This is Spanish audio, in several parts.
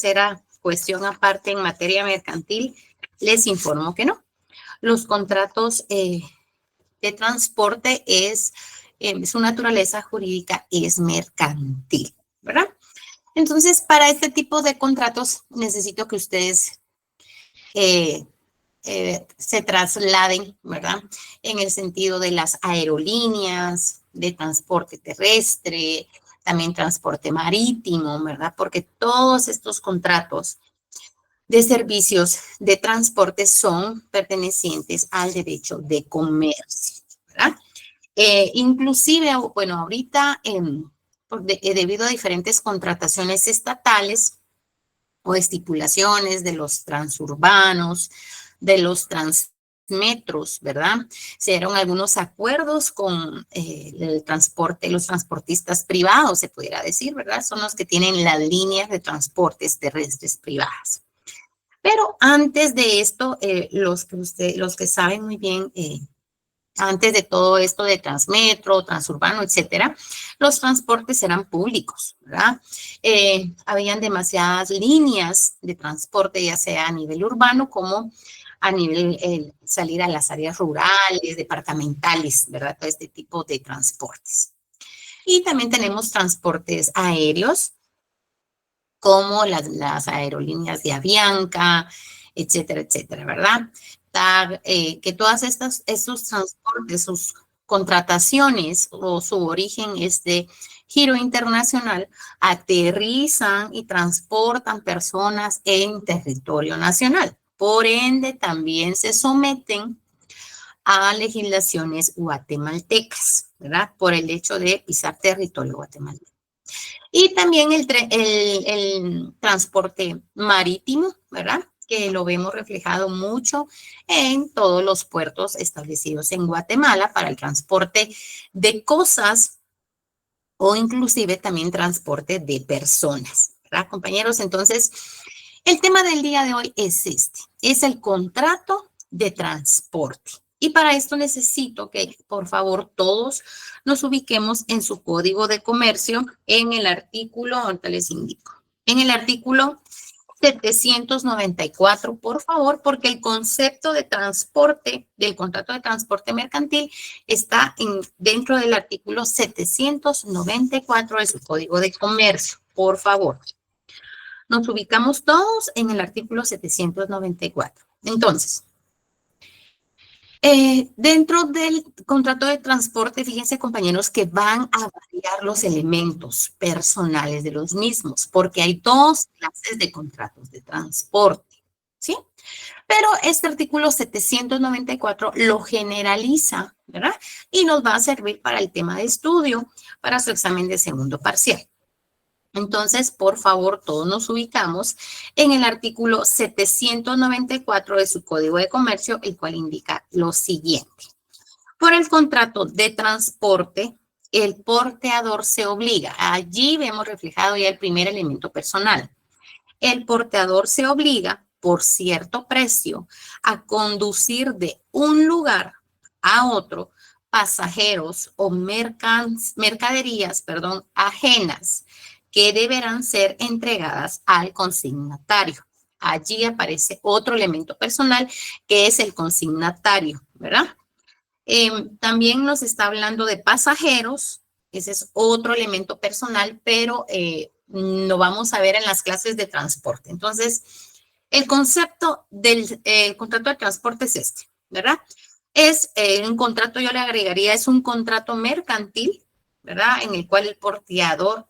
será cuestión aparte en materia mercantil, les informo que no. Los contratos de transporte su naturaleza jurídica es mercantil, ¿verdad? Entonces, para este tipo de contratos necesito que ustedes se trasladen, ¿verdad? En el sentido de las aerolíneas, de transporte terrestre, también transporte marítimo, ¿verdad? Porque todos estos contratos de servicios de transporte son pertenecientes al derecho de comercio, ¿verdad? Inclusive, bueno, ahorita, debido a diferentes contrataciones estatales o estipulaciones de los transurbanos, de los transmetros, ¿verdad? Se dieron algunos acuerdos con el transporte, los transportistas privados, se pudiera decir, ¿verdad? Son los que tienen las líneas de transportes terrestres privadas. Pero antes de esto, los que saben muy bien, antes de todo esto de Transmetro, Transurbano, etcétera, los transportes eran públicos, ¿verdad? Habían demasiadas líneas de transporte, ya sea a nivel urbano como a nivel salir a las áreas rurales, departamentales, ¿verdad? Todo este tipo de transportes. Y también tenemos transportes aéreos, como las aerolíneas de Avianca, etcétera, etcétera, ¿verdad? Que todas estos transportes, sus contrataciones o su origen es de giro internacional, aterrizan y transportan personas en territorio nacional. Por ende, también se someten a legislaciones guatemaltecas, ¿verdad? Por el hecho de pisar territorio guatemalteco. Y también el transporte marítimo, ¿verdad? Que lo vemos reflejado mucho en todos los puertos establecidos en Guatemala para el transporte de cosas o inclusive también transporte de personas, ¿verdad, compañeros? Entonces, el tema del día de hoy es es el contrato de transporte. Y para esto necesito que, por favor, todos nos ubiquemos en su código de comercio en el artículo, ahorita les indico, en el artículo 794, por favor, porque el concepto de transporte, del contrato de transporte mercantil, está dentro del artículo 794 de su código de comercio, por favor. Nos ubicamos todos en el artículo 794. Entonces, dentro del contrato de transporte, fíjense, compañeros, que van a variar los elementos personales de los mismos, porque hay dos clases de contratos de transporte, ¿sí? Pero este artículo 794 lo generaliza, ¿verdad? Y nos va a servir para el tema de estudio, para su examen de segundo parcial. Entonces, por favor, todos nos ubicamos en el artículo 794 de su Código de Comercio, el cual indica lo siguiente. Por el contrato de transporte, el porteador se obliga. Allí vemos reflejado ya el primer elemento personal. El porteador se obliga, por cierto precio, a conducir de un lugar a otro pasajeros o mercaderías, ajenas, que deberán ser entregadas al consignatario. Allí aparece otro elemento personal que es el consignatario, ¿verdad? También nos está hablando de pasajeros, ese es otro elemento personal, pero lo vamos a ver en las clases de transporte. Entonces, el concepto del contrato de transporte es este, ¿verdad? Es un contrato, yo le agregaría, es un contrato mercantil, ¿verdad? En el cual el porteador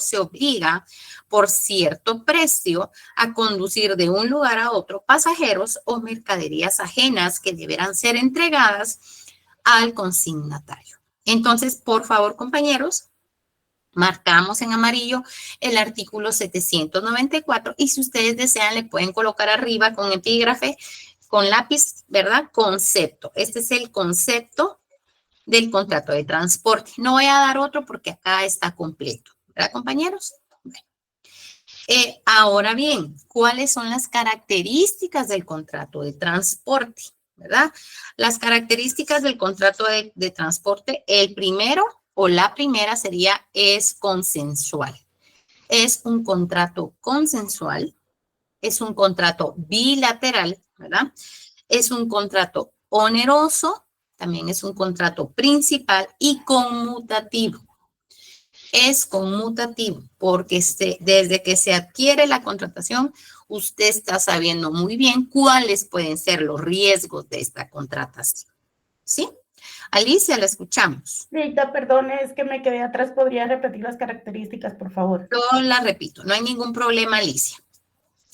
se obliga por cierto precio a conducir de un lugar a otro pasajeros o mercaderías ajenas que deberán ser entregadas al consignatario. Entonces, por favor, compañeros, marcamos en amarillo el artículo 794 y si ustedes desean le pueden colocar arriba con epígrafe, con lápiz, ¿verdad? Concepto. Este es el concepto del contrato de transporte. No voy a dar otro porque acá está completo, ¿verdad, compañeros? Bueno. Ahora bien, ¿cuáles son las características del contrato de transporte? ¿Verdad? Las características del contrato de transporte, el primero o la primera es consensual. es un contrato consensual, es un contrato bilateral, ¿verdad? Es un contrato oneroso, también es un contrato principal y conmutativo. Es conmutativo porque desde que se adquiere la contratación, usted está sabiendo muy bien cuáles pueden ser los riesgos de esta contratación. ¿Sí? Alicia, la escuchamos. Rita, perdón, es que me quedé atrás. ¿Podría repetir las características, por favor? Yo la repito, no hay ningún problema, Alicia.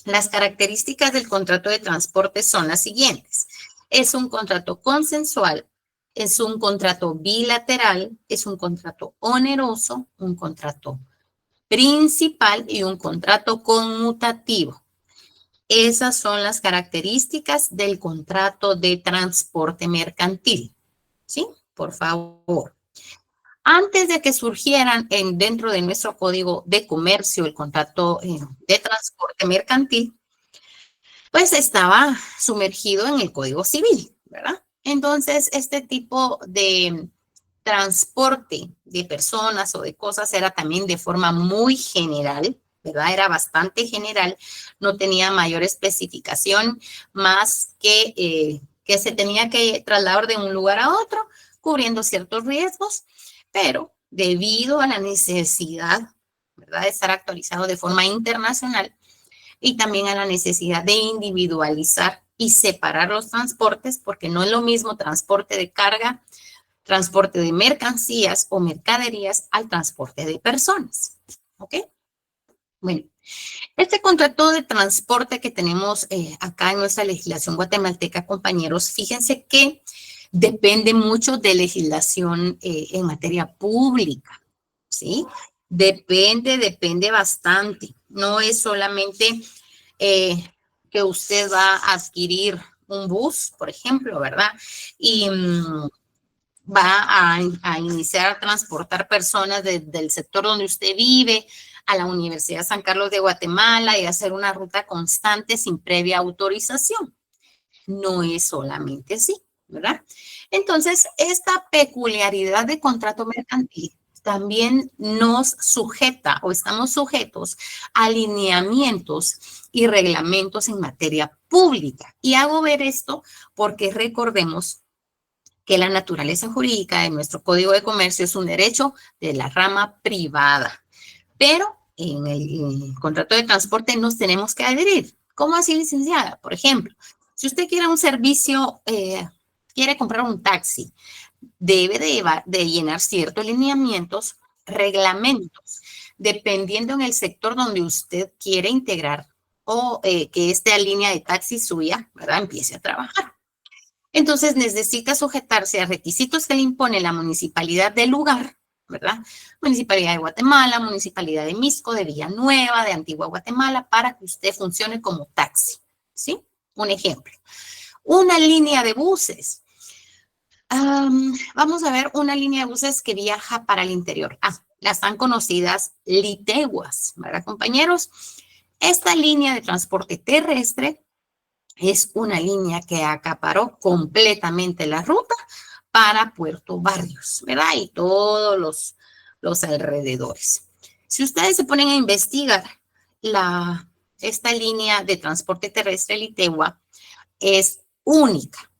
Las características del contrato de transporte son las siguientes. Es un contrato consensual, es un contrato bilateral, es un contrato oneroso, un contrato principal y un contrato conmutativo. Esas son las características del contrato de transporte mercantil. ¿Sí? Por favor. Antes de que surgieran dentro de nuestro Código de Comercio el contrato de transporte mercantil, pues estaba sumergido en el Código Civil, ¿verdad? Entonces, este tipo de transporte de personas o de cosas era también de forma muy general, ¿verdad? Era bastante general, no tenía mayor especificación más que se tenía que trasladar de un lugar a otro, cubriendo ciertos riesgos, pero debido a la necesidad, ¿verdad?, de estar actualizado de forma internacional, y también a la necesidad de individualizar y separar los transportes, porque no es lo mismo transporte de carga, transporte de mercancías o mercaderías al transporte de personas. ¿Ok? Bueno, este contrato de transporte que tenemos acá en nuestra legislación guatemalteca, compañeros, fíjense que depende mucho de legislación en materia pública, ¿sí? Depende bastante. No es solamente que usted va a adquirir un bus, por ejemplo, ¿verdad? Y va a iniciar a transportar personas del sector donde usted vive a la Universidad San Carlos de Guatemala y hacer una ruta constante sin previa autorización. No es solamente así, ¿verdad? Entonces, esta peculiaridad de contrato mercantil también nos sujeta o estamos sujetos a lineamientos y reglamentos en materia pública. Y hago ver esto porque recordemos que la naturaleza jurídica de nuestro Código de Comercio es un derecho de la rama privada, pero en el contrato de transporte nos tenemos que adherir. ¿Cómo así, licenciada? Por ejemplo, si usted quiere un servicio, quiere comprar un taxi, debe de llenar ciertos lineamientos, reglamentos, dependiendo en el sector donde usted quiere integrar o que esta línea de taxi suya, ¿verdad?, empiece a trabajar. Entonces necesita sujetarse a requisitos que le impone la municipalidad del lugar, ¿verdad? Municipalidad de Guatemala, Municipalidad de Mixco, de Villanueva, de Antigua Guatemala, para que usted funcione como taxi, ¿sí? Un ejemplo. Una línea de buses. Vamos a ver una línea de buses que viaja para el interior. Las tan conocidas liteguas, ¿verdad, compañeros? Esta línea de transporte terrestre es una línea que acaparó completamente la ruta para Puerto Barrios, ¿verdad? Y todos los alrededores. Si ustedes se ponen a investigar, esta línea de transporte terrestre Litegua es única,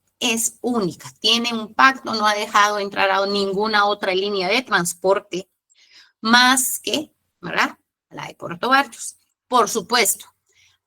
tiene un pacto, no ha dejado entrar a ninguna otra línea de transporte más que, ¿verdad?, la de Puerto Barrios. Por supuesto,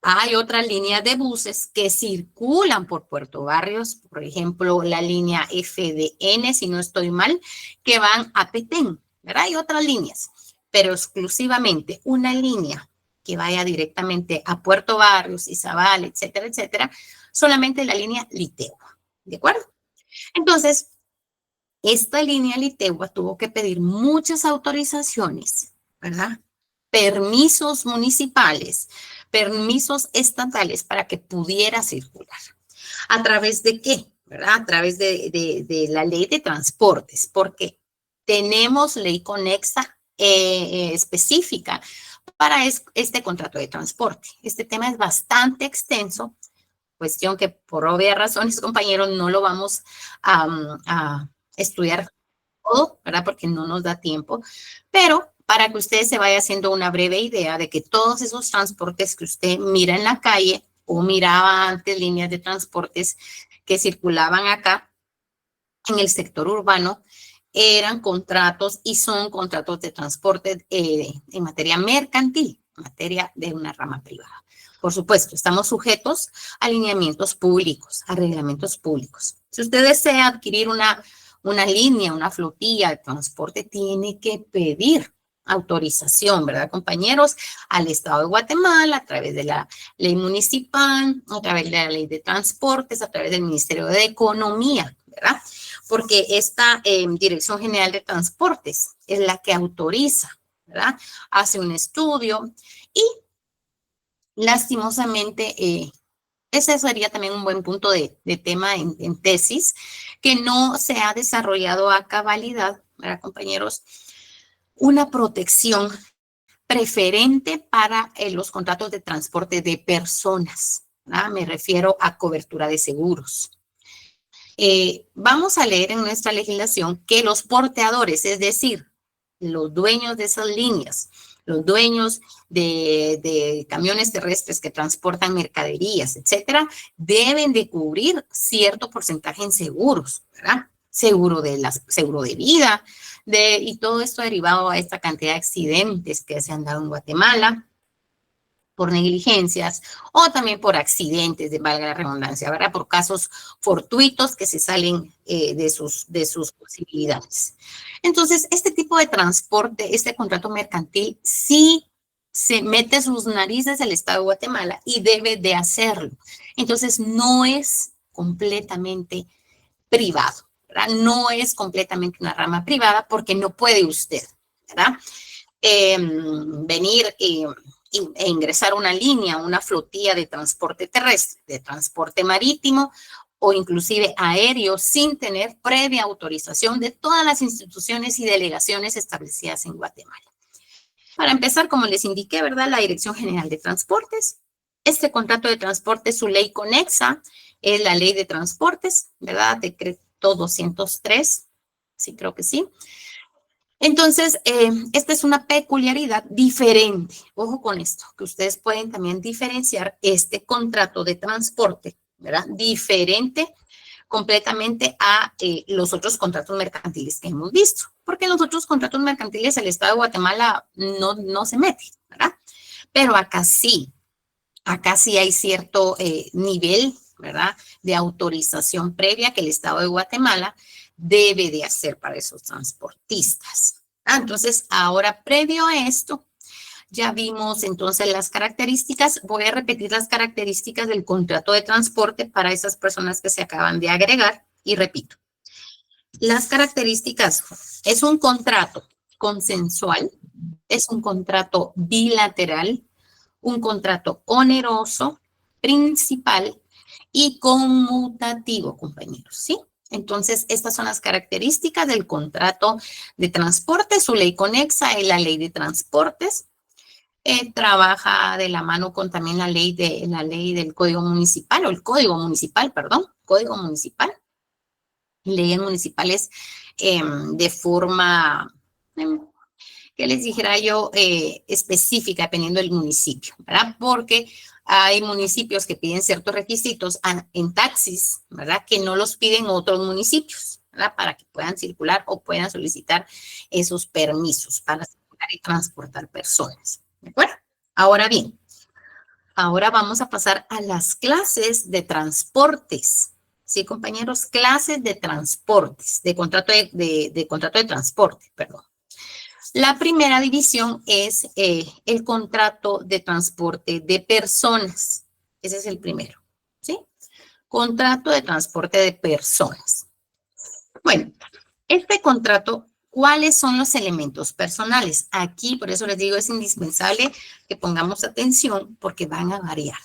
hay otras líneas de buses que circulan por Puerto Barrios, por ejemplo, la línea FDN, si no estoy mal, que van a Petén, ¿verdad? Hay otras líneas, pero exclusivamente una línea que vaya directamente a Puerto Barrios, Izabal, etcétera, etcétera, solamente la línea Litegua, ¿de acuerdo? Entonces, esta línea Litegua tuvo que pedir muchas autorizaciones, ¿verdad? Permisos municipales, permisos estatales para que pudiera circular. ¿A través de qué? ¿Verdad? A través de la ley de transportes, porque tenemos ley conexa específica para este contrato de transporte. Este tema es bastante extenso, cuestión que por obvias razones, compañeros, no lo vamos a estudiar todo, ¿verdad? Porque no nos da tiempo, pero para que usted se vaya haciendo una breve idea de que todos esos transportes que usted mira en la calle o miraba antes líneas de transportes que circulaban acá en el sector urbano, eran contratos y son contratos de transporte en materia mercantil, en materia de una rama privada. Por supuesto, estamos sujetos a lineamientos públicos, a reglamentos públicos. Si usted desea adquirir una línea, una flotilla de transporte, tiene que pedir autorización, ¿verdad, compañeros? Al Estado de Guatemala, a través de la ley municipal, a través de la ley de transportes, a través del Ministerio de Economía, ¿verdad? Porque esta Dirección General de Transportes es la que autoriza, ¿verdad? Hace un estudio y lastimosamente ese sería también un buen punto de tema en tesis, que no se ha desarrollado a cabalidad, ¿verdad, compañeros? Una protección preferente para los contratos de transporte de personas, ¿verdad? Me refiero a cobertura de seguros. Vamos a leer en nuestra legislación que los porteadores, es decir, los dueños de esas líneas, los dueños de camiones terrestres que transportan mercaderías, etcétera, deben de cubrir cierto porcentaje en seguros, ¿verdad? Seguro de vida, y todo esto derivado a esta cantidad de accidentes que se han dado en Guatemala por negligencias o también por accidentes, valga la redundancia, ¿verdad? Por casos fortuitos que se salen de sus posibilidades. Entonces, este tipo de transporte, este contrato mercantil, sí se mete sus narices el Estado de Guatemala y debe de hacerlo. Entonces, no es completamente privado, ¿verdad? No es completamente una rama privada porque no puede usted, ¿verdad? Venir e ingresar una línea, una flotilla de transporte terrestre, de transporte marítimo o inclusive aéreo sin tener previa autorización de todas las instituciones y delegaciones establecidas en Guatemala. Para empezar, como les indiqué, ¿verdad? La Dirección General de Transportes. Este contrato de transporte, su ley conexa, es la Ley de Transportes, ¿verdad? Decreto 203, sí, creo que sí. Entonces, esta es una peculiaridad diferente. Ojo con esto, que ustedes pueden también diferenciar este contrato de transporte, ¿verdad? Diferente completamente a los otros contratos mercantiles que hemos visto. Porque en los otros contratos mercantiles el Estado de Guatemala no se mete, ¿verdad? Pero acá sí hay cierto nivel, ¿verdad? De autorización previa que el Estado de Guatemala debe de hacer para esos transportistas. Entonces, ahora previo a esto, ya vimos entonces las características. Voy a repetir las características del contrato de transporte para esas personas que se acaban de agregar y repito. Las características: es un contrato consensual, es un contrato bilateral, un contrato oneroso, principal y conmutativo, compañeros, ¿sí? Entonces, estas son las características del contrato de transporte. Su ley conexa es la Ley de Transportes. Trabaja de la mano con también la ley del Código Municipal, o el Código Municipal, perdón, Código Municipal. Leyes municipales de forma, ¿qué les dijera yo? Específica, dependiendo del municipio, ¿verdad? Porque hay municipios que piden ciertos requisitos en taxis, ¿verdad? Que no los piden otros municipios, ¿verdad? Para que puedan circular o puedan solicitar esos permisos para circular y transportar personas, ¿de acuerdo? Ahora bien, ahora vamos a pasar a las clases de transportes. Sí, compañeros, clases de transportes, de contrato de transporte, perdón. La primera división es el contrato de transporte de personas. Ese es el primero, ¿sí? Contrato de transporte de personas. Bueno, este contrato, ¿cuáles son los elementos personales? Aquí, por eso les digo, es indispensable que pongamos atención porque van a variar.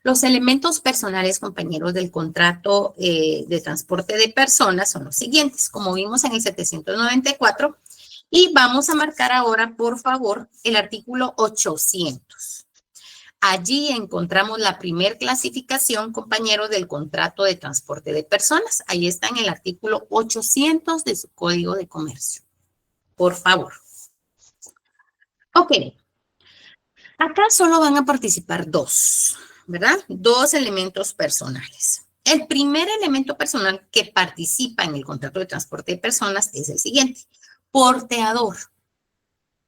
Los elementos personales, compañeros, del contrato de transporte de personas son los siguientes, como vimos en el 794, y vamos a marcar ahora, por favor, el artículo 800. Allí encontramos la primer clasificación, compañeros, del contrato de transporte de personas. Ahí está en el artículo 800 de su Código de Comercio. Por favor. Ok, acá solo van a participar dos, ¿verdad? Dos elementos personales. El primer elemento personal que participa en el contrato de transporte de personas es el siguiente. Porteador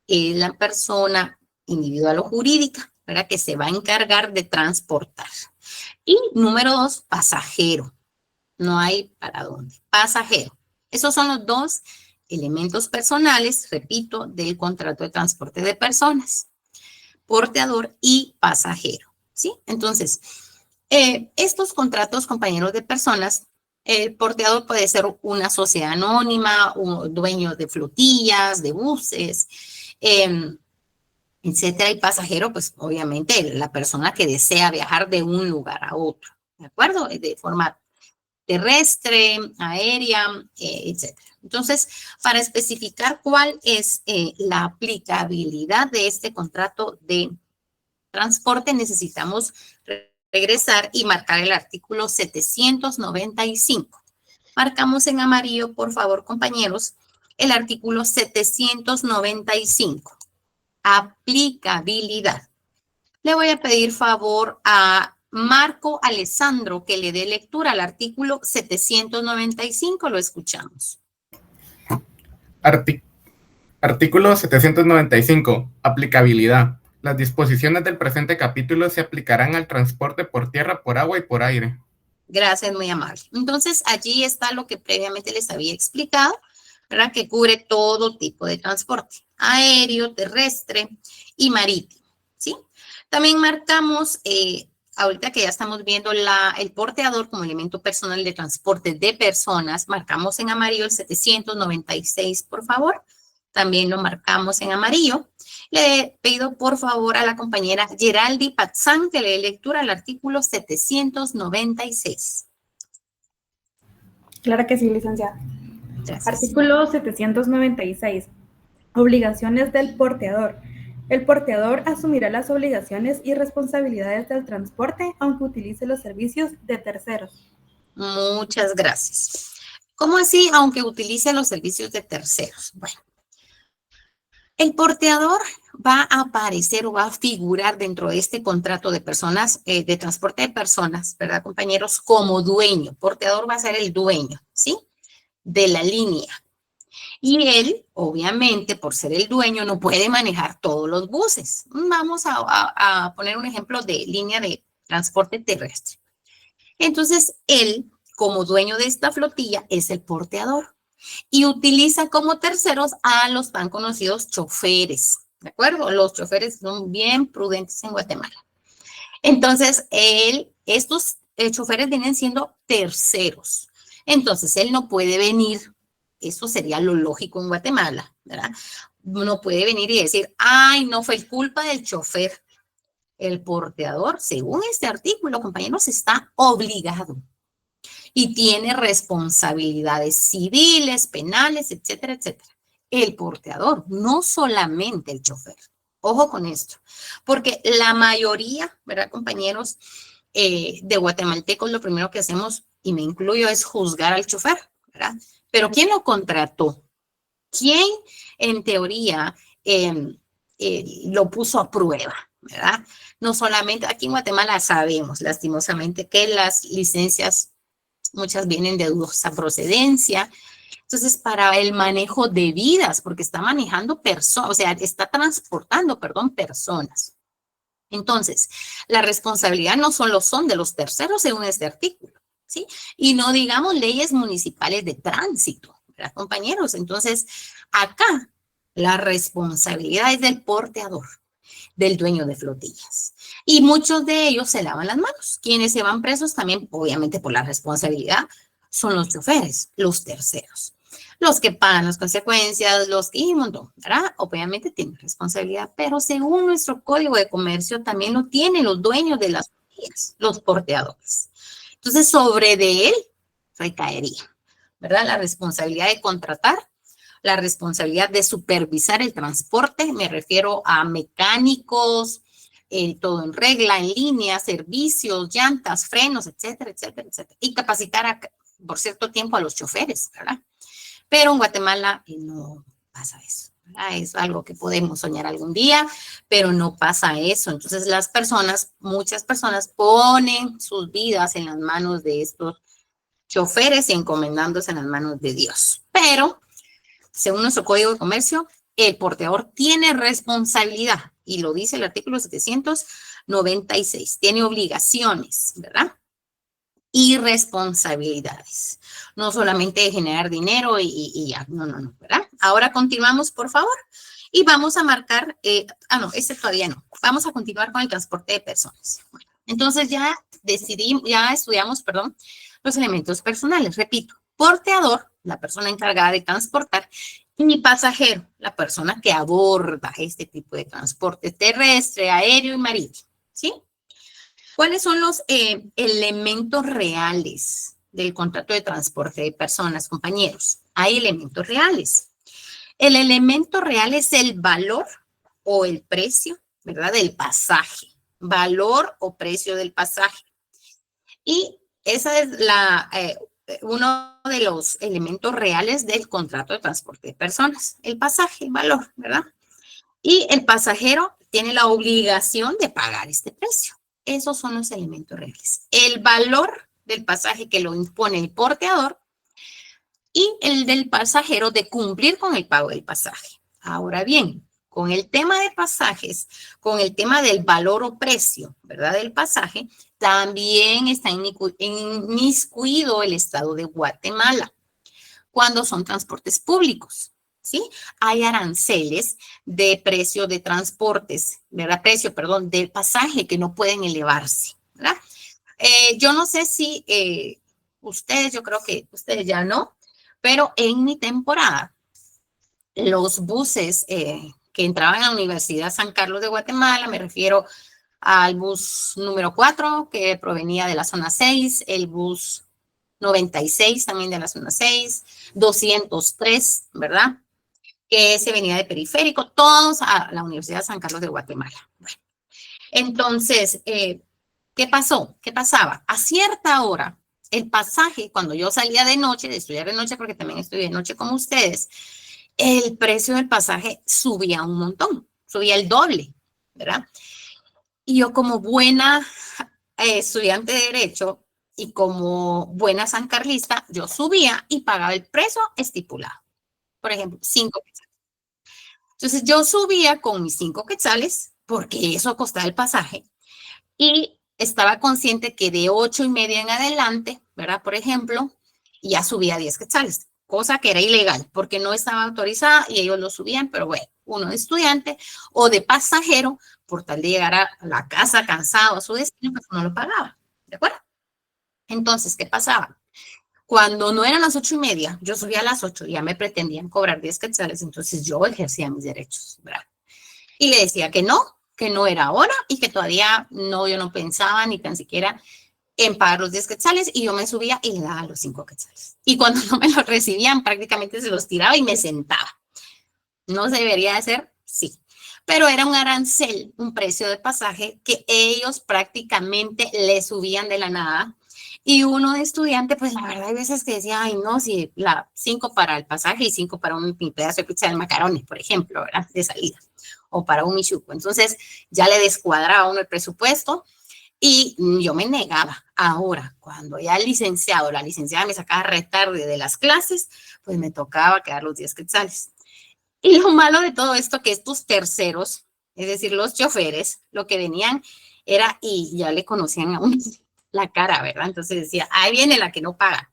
es la persona individual o jurídica, ¿verdad? Que se va a encargar de transportar. Y número dos, pasajero. No hay para dónde. Pasajero. Esos son los dos elementos personales, repito, del contrato de transporte de personas. Porteador y pasajero, ¿sí? Entonces, estos contratos, compañeros de personas, el porteador puede ser una sociedad anónima, un dueño de flotillas, de buses, etcétera. Y pasajero, pues obviamente la persona que desea viajar de un lugar a otro, ¿de acuerdo? De forma terrestre, aérea, etcétera. Entonces, para especificar cuál es la aplicabilidad de este contrato de transporte, necesitamos regresar y marcar el artículo 795. Marcamos en amarillo, por favor, compañeros, el artículo 795. Aplicabilidad. Le voy a pedir favor a Marco Alessandro que le dé lectura al artículo 795. Lo escuchamos. Artículo 795. Aplicabilidad. Las disposiciones del presente capítulo se aplicarán al transporte por tierra, por agua y por aire. Gracias, muy amable. Entonces, allí está lo que previamente les había explicado, ¿verdad? Que cubre todo tipo de transporte, aéreo, terrestre y marítimo, ¿sí? También marcamos, ahorita que ya estamos viendo el porteador como elemento personal de transporte de personas, marcamos en amarillo el 796, por favor. También lo marcamos en amarillo. Le pido por favor a la compañera Geraldi Patzán que le dé lectura al artículo 796. Claro que sí, licenciada. Gracias. Artículo 796. Obligaciones del porteador. El porteador asumirá las obligaciones y responsabilidades del transporte aunque utilice los servicios de terceros. Muchas gracias. ¿Cómo así? Aunque utilice los servicios de terceros. Bueno, el porteador va a aparecer o va a figurar dentro de este contrato de personas, de transporte de personas, ¿verdad, compañeros? Como dueño. Porteador va a ser el dueño, ¿sí? De la línea. Y él, obviamente, por ser el dueño, no puede manejar todos los buses. Vamos a poner un ejemplo de línea de transporte terrestre. Entonces, él, como dueño de esta flotilla, es el porteador y utiliza como terceros a los tan conocidos choferes, ¿de acuerdo? Los choferes son bien prudentes en Guatemala. Entonces, estos choferes vienen siendo terceros. Entonces, él no puede venir, eso sería lo lógico en Guatemala, ¿verdad? No puede venir y decir, ay, no fue culpa del chofer. El porteador, según este artículo, compañeros, está obligado y tiene responsabilidades civiles, penales, etcétera, etcétera. El porteador, no solamente el chofer. Ojo con esto, porque la mayoría, ¿verdad, compañeros? De guatemaltecos, lo primero que hacemos, y me incluyo, es juzgar al chofer, ¿verdad? Pero ¿quién lo contrató? ¿Quién, en teoría, lo puso a prueba, ¿verdad? No solamente, aquí en Guatemala sabemos, lastimosamente, que las licencias muchas vienen de dudosa procedencia. Entonces, para el manejo de vidas, porque está manejando personas, o sea, está transportando, perdón, personas. Entonces, la responsabilidad no solo son de los terceros según este artículo, ¿sí? Y no digamos leyes municipales de tránsito, ¿verdad, compañeros? Entonces, acá la responsabilidad es del porteador, del dueño de flotillas. Y muchos de ellos se lavan las manos. Quienes se van presos también, obviamente por la responsabilidad, son los choferes, los terceros. Los que pagan las consecuencias, y un montón, ¿verdad? Obviamente tienen responsabilidad, pero según nuestro Código de Comercio también lo tienen los dueños de las flotillas, los porteadores. Entonces, sobre de él recaería, ¿verdad? La responsabilidad de contratar, la responsabilidad de supervisar el transporte, me refiero a mecánicos, todo en regla, en línea, servicios, llantas, frenos, etcétera, etcétera, etcétera. Y capacitar por cierto tiempo a los choferes, ¿verdad? Pero en Guatemala no pasa eso. Es algo que podemos soñar algún día, pero no pasa eso. Entonces muchas personas ponen sus vidas en las manos de estos choferes y encomendándose en las manos de Dios. Pero, según nuestro Código de Comercio, el porteador tiene responsabilidad, y lo dice el artículo 796, tiene obligaciones, ¿verdad? Y responsabilidades. No solamente de generar dinero y ya, no, ¿verdad? Ahora continuamos, por favor, y vamos a marcar, este todavía no. Vamos a continuar con el transporte de personas. Bueno, entonces ya estudiamos, los elementos personales. Repito, porteador, la persona encargada de transportar, y pasajero, la persona que aborda este tipo de transporte terrestre, aéreo y marítimo, ¿sí? ¿Cuáles son los elementos reales del contrato de transporte de personas, compañeros? Hay elementos reales. El elemento real es el valor o el precio, ¿verdad? Del pasaje. Valor o precio del pasaje. Y esa es uno de los elementos reales del contrato de transporte de personas. El pasaje, el valor, ¿verdad? Y el pasajero tiene la obligación de pagar este precio. Esos son los elementos reales. El valor del pasaje que lo impone el porteador y el del pasajero de cumplir con el pago del pasaje. Ahora bien, con el tema de pasajes, con el tema del valor o precio, ¿verdad? Del pasaje, también está inmiscuido el Estado de Guatemala cuando son transportes públicos, ¿sí? Hay aranceles de precio de transportes, ¿verdad? Del pasaje que no pueden elevarse, ¿verdad? Yo no sé si yo creo que ustedes ya no, pero en mi temporada, los buses que entraban a la Universidad San Carlos de Guatemala, me refiero al bus número 4, que provenía de la zona 6, el bus 96 también de la zona 6, 203, ¿verdad? Que se venía de periférico, todos a la Universidad San Carlos de Guatemala. Bueno, entonces, ¿qué pasó? ¿Qué pasaba? A cierta hora, el pasaje, cuando yo salía de noche, de estudiar de noche, porque también estudié de noche como ustedes, el precio del pasaje subía un montón, subía el doble, ¿verdad? Y yo como buena estudiante de Derecho y como buena sancarlista, yo subía y pagaba el precio estipulado. Por ejemplo, 5 quetzales. Entonces yo subía con mis 5 quetzales, porque eso costaba el pasaje, y estaba consciente que de 8:30 en adelante, ¿verdad? Por ejemplo, ya subía 10 quetzales, cosa que era ilegal, porque no estaba autorizada y ellos lo subían, pero bueno, uno de estudiante o de pasajero, por tal de llegar a la casa cansado a su destino, pues no lo pagaba, ¿de acuerdo? Entonces, ¿qué pasaba? Cuando no eran las 8:30, yo subía a las 8 y ya me pretendían cobrar 10 quetzales, entonces yo ejercía mis derechos, ¿verdad? Y le decía que no era hora y que todavía yo no pensaba ni tan siquiera en pagar los 10 quetzales, y yo me subía y le daba los 5 quetzales. Y cuando no me los recibían, prácticamente se los tiraba y me sentaba. ¿No se debería hacer? Sí. Pero era un arancel, un precio de pasaje que ellos prácticamente le subían de la nada. Y uno de estudiante, pues la verdad hay veces que decía, ay no, si 5 para el pasaje y 5 para un pedazo de pizza de macarrones, por ejemplo, ¿verdad? De salida. O para un michuco. Entonces ya le descuadraba uno el presupuesto y yo me negaba. Ahora, cuando ya la licenciada me sacaba re tarde de las clases, pues me tocaba quedar los 10 quetzales. Y lo malo de todo esto, que estos terceros, es decir, los choferes, lo que venían era, y ya le conocían a uno la cara, ¿verdad? Entonces decía, ahí viene la que no paga.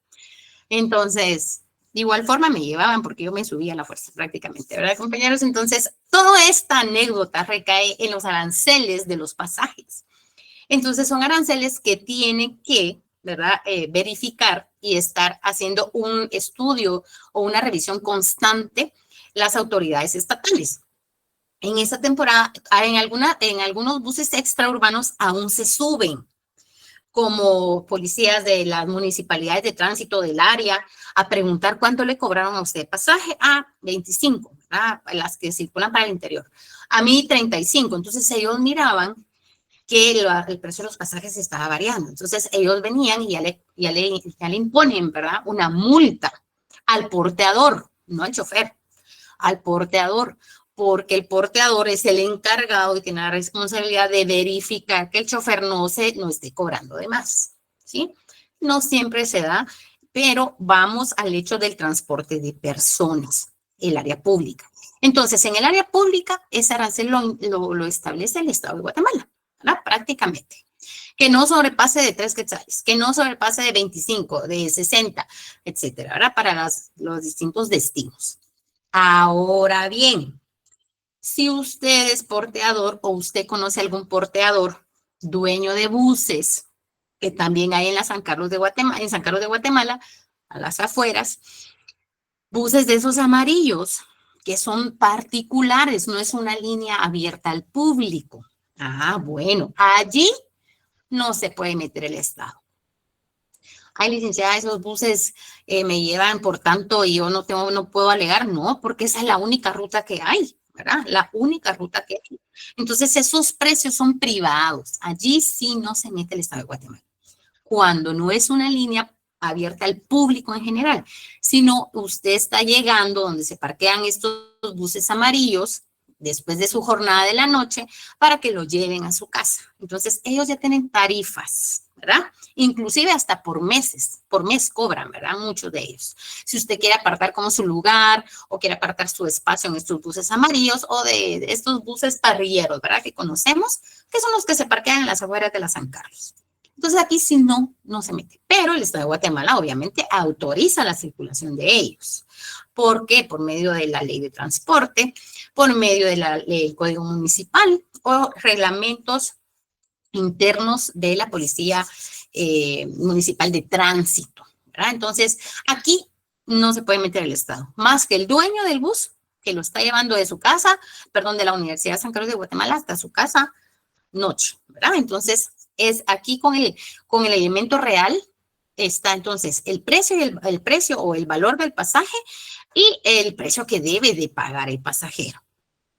Entonces, de igual forma me llevaban porque yo me subía a la fuerza prácticamente, ¿verdad, compañeros? Entonces, toda esta anécdota recae en los aranceles de los pasajes. Entonces, son aranceles que tienen que, ¿verdad? Verificar y estar haciendo un estudio o una revisión constante las autoridades estatales. En esta temporada, en algunos buses extraurbanos aún se suben, como policías de las municipalidades de tránsito del área, a preguntar cuánto le cobraron a usted pasaje. 25, ¿verdad? Las que circulan para el interior. A mí 35. Entonces ellos miraban que el precio de los pasajes estaba variando. Entonces ellos venían y ya le imponen, ¿verdad? Una multa al porteador, no al chofer. al porteador, porque el porteador es el encargado y tiene la responsabilidad de verificar que el chofer no esté cobrando de más, ¿sí? No siempre se da, pero vamos al hecho del transporte de personas, el área pública. Entonces, en el área pública, ese arancel lo establece el Estado de Guatemala, ¿verdad? Prácticamente. Que no sobrepase de 3 quetzales, que no sobrepase de 25, de 60, etcétera, ¿verdad? Para los distintos destinos. Ahora bien, si usted es porteador o usted conoce algún porteador, dueño de buses, que también hay en San Carlos de Guatemala, a las afueras, buses de esos amarillos, que son particulares, no es una línea abierta al público. Ah, bueno, allí no se puede meter el Estado. Ay, licenciada, esos buses me llevan por tanto y yo no puedo alegar, no, porque esa es la única ruta que hay, ¿verdad? La única ruta que hay. Entonces, esos precios son privados. Allí sí no se mete el Estado de Guatemala. Cuando no es una línea abierta al público en general, sino usted está llegando donde se parquean estos buses amarillos después de su jornada de la noche para que lo lleven a su casa. Entonces, ellos ya tienen tarifas, ¿verdad? Inclusive hasta por mes cobran, ¿verdad? Muchos de ellos. Si usted quiere apartar como su lugar o quiere apartar su espacio en estos buses amarillos o de estos buses parrilleros, ¿verdad? Que conocemos, que son los que se parquean en las afueras de la San Carlos. Entonces, aquí sí no se mete. Pero el Estado de Guatemala, obviamente, autoriza la circulación de ellos. ¿Por qué? Por medio de la ley de transporte, por medio de la ley del Código Municipal o reglamentos internos de la Policía Municipal de Tránsito, ¿verdad? Entonces, aquí no se puede meter el Estado. Más que el dueño del bus, que lo está llevando de su casa, de la Universidad de San Carlos de Guatemala hasta su casa, noche, ¿verdad? Entonces, es aquí con el elemento real está entonces el precio o el valor del pasaje y el precio que debe de pagar el pasajero.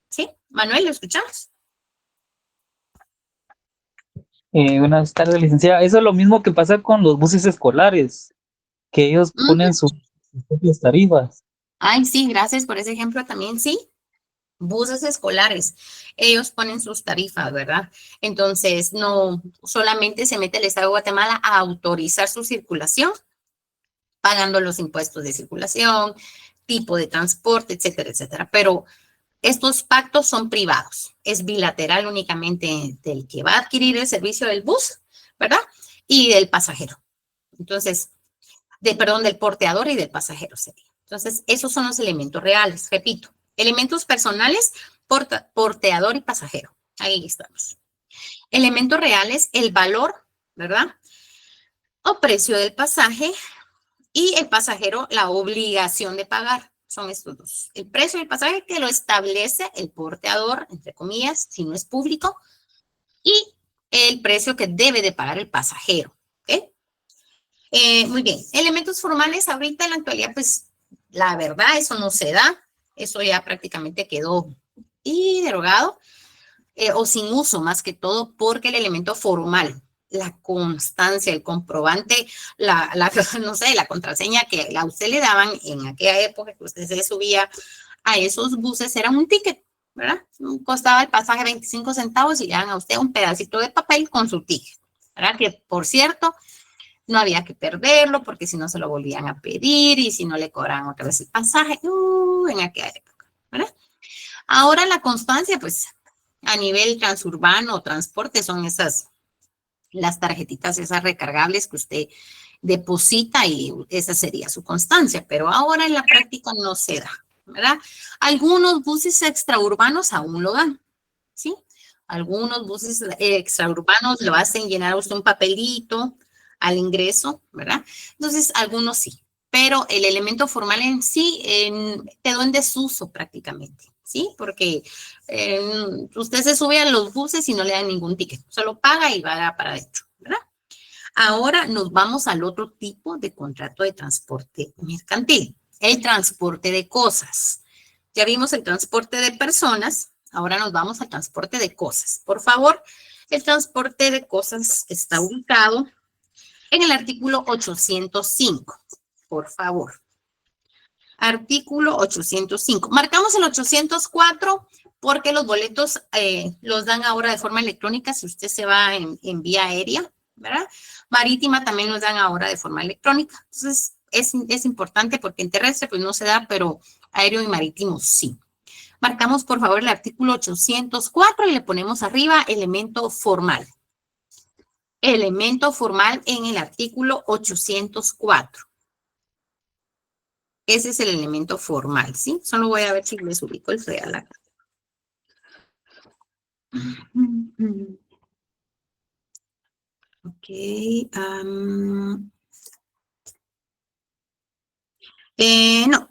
¿Sí? Manuel, ¿lo escuchamos? Buenas tardes, licenciada. Eso es lo mismo que pasa con los buses escolares, que ellos ponen sus propias tarifas. Ay, sí, gracias por ese ejemplo también, sí. Buses escolares, ellos ponen sus tarifas, ¿verdad? Entonces, no solamente se mete el Estado de Guatemala a autorizar su circulación, pagando los impuestos de circulación, tipo de transporte, etcétera, etcétera. Pero estos pactos son privados, es bilateral únicamente del que va a adquirir el servicio del bus, ¿verdad? Y del pasajero. Entonces, del porteador y del pasajero sería. Entonces, esos son los elementos reales, repito. Elementos personales, porteador y pasajero. Ahí estamos. Elementos reales, el valor, ¿verdad? O precio del pasaje y el pasajero, la obligación de pagar. Son estos dos. El precio del pasaje que lo establece el porteador, entre comillas, si no es público, y el precio que debe de pagar el pasajero. ¿Ok? Muy bien. Elementos formales, ahorita en la actualidad, pues, la verdad, eso no se da. Eso ya prácticamente quedó derogado o sin uso más que todo porque el elemento formal, la constancia, el comprobante, no sé, la contraseña que a usted le daban en aquella época que usted se subía a esos buses era un ticket, ¿verdad? Costaba el pasaje 25 centavos y le dan a usted un pedacito de papel con su ticket, ¿verdad? Que por cierto, no había que perderlo porque si no se lo volvían a pedir y si no le cobraban otra vez el pasaje, en aquella época, ¿verdad? Ahora la constancia, pues, a nivel transurbano o transporte son las tarjetitas esas recargables que usted deposita y esa sería su constancia, pero ahora en la práctica no se da, ¿verdad? Algunos buses extraurbanos aún lo dan, ¿sí? Algunos buses extraurbanos lo hacen llenar a usted un papelito al ingreso, ¿verdad? Entonces, algunos sí, pero el elemento formal en sí quedó en desuso prácticamente, ¿sí? Porque usted se sube a los buses y no le dan ningún ticket, solo paga y va para adentro, ¿verdad? Ahora nos vamos al otro tipo de contrato de transporte mercantil, el transporte de cosas. Ya vimos el transporte de personas, ahora nos vamos al transporte de cosas. Por favor, el transporte de cosas está ubicado en el artículo 805, por favor. Artículo 805. Marcamos el 804 porque los boletos los dan ahora de forma electrónica si usted se va en vía aérea, ¿verdad? Marítima también los dan ahora de forma electrónica. Entonces, es importante porque en terrestre pues no se da, pero aéreo y marítimo sí. Marcamos, por favor, el artículo 804 y le ponemos arriba elemento formal. Elemento formal en el artículo 804. Ese es el elemento formal, ¿sí? Solo voy a ver si les ubico el real acá. Ok. No.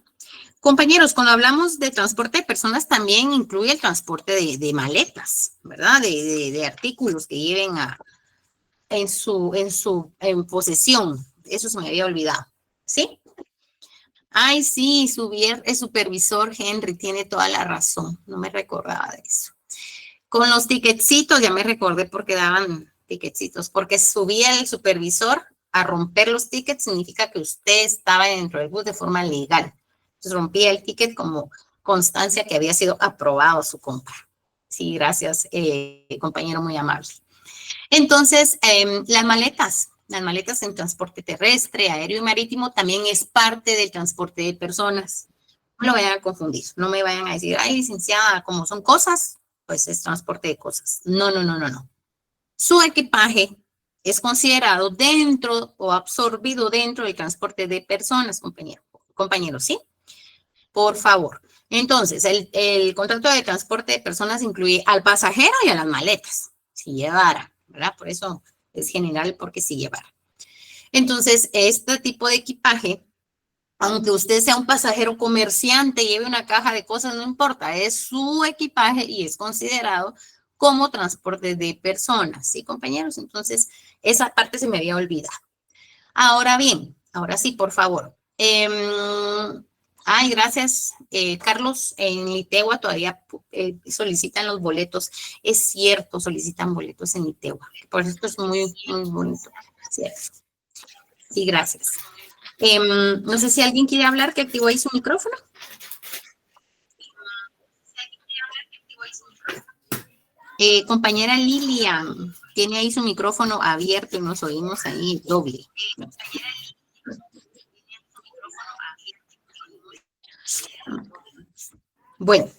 Compañeros, cuando hablamos de transporte de personas, también incluye el transporte de maletas, ¿verdad? De artículos que lleven en posesión. Eso se me había olvidado, ¿sí? Ay, sí, el supervisor Henry tiene toda la razón. No me recordaba de eso. Con los ticketcitos, ya me recordé porque daban ticketcitos, porque subía el supervisor a romper los tickets, significa que usted estaba dentro del bus de forma legal. Entonces rompía el ticket como constancia que había sido aprobado su compra. Sí, gracias, compañero, muy amable. Entonces, las maletas en transporte terrestre, aéreo y marítimo también es parte del transporte de personas. No lo vayan a confundir, no me vayan a decir, ay, licenciada, como son cosas, pues es transporte de cosas. No. Su equipaje es considerado dentro o absorbido dentro del transporte de personas, compañeros, ¿sí? Por favor. Entonces, el contrato de transporte de personas incluye al pasajero y a las maletas, si llevara, ¿verdad? Por eso es general, porque si llevara. Entonces, este tipo de equipaje, aunque usted sea un pasajero comerciante, lleve una caja de cosas, no importa, es su equipaje y es considerado como transporte de personas, ¿sí, compañeros? Entonces, esa parte se me había olvidado. Ahora bien, ahora sí, por favor. Ay, gracias, Carlos. En Itegua todavía solicitan los boletos. Es cierto, solicitan boletos en Itegua. Por eso es muy, muy bonito. ¿Cierto? Sí, gracias. No sé si alguien quiere hablar, que activó ahí su micrófono. Compañera Lilian, tiene ahí su micrófono abierto y nos oímos ahí doble. Bueno,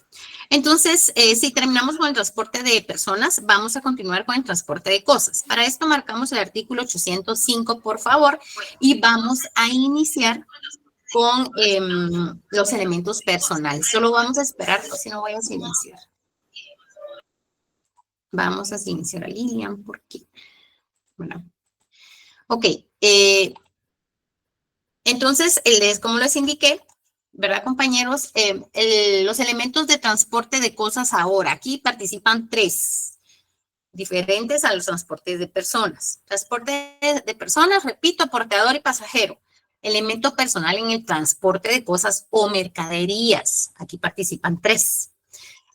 entonces, si terminamos con el transporte de personas, vamos a continuar con el transporte de cosas. Para esto marcamos el artículo 805, por favor, y vamos a iniciar con los elementos personales. Solo vamos a esperar, si no voy a silenciar. Vamos a silenciar a Lilian, porque, bueno. Ok, entonces, como les indiqué, ¿verdad, compañeros? Los elementos de transporte de cosas ahora, aquí participan 3, diferentes a los transportes de personas. Transporte de personas, repito, portador y pasajero. Elemento personal en el transporte de cosas o mercaderías. Aquí participan 3.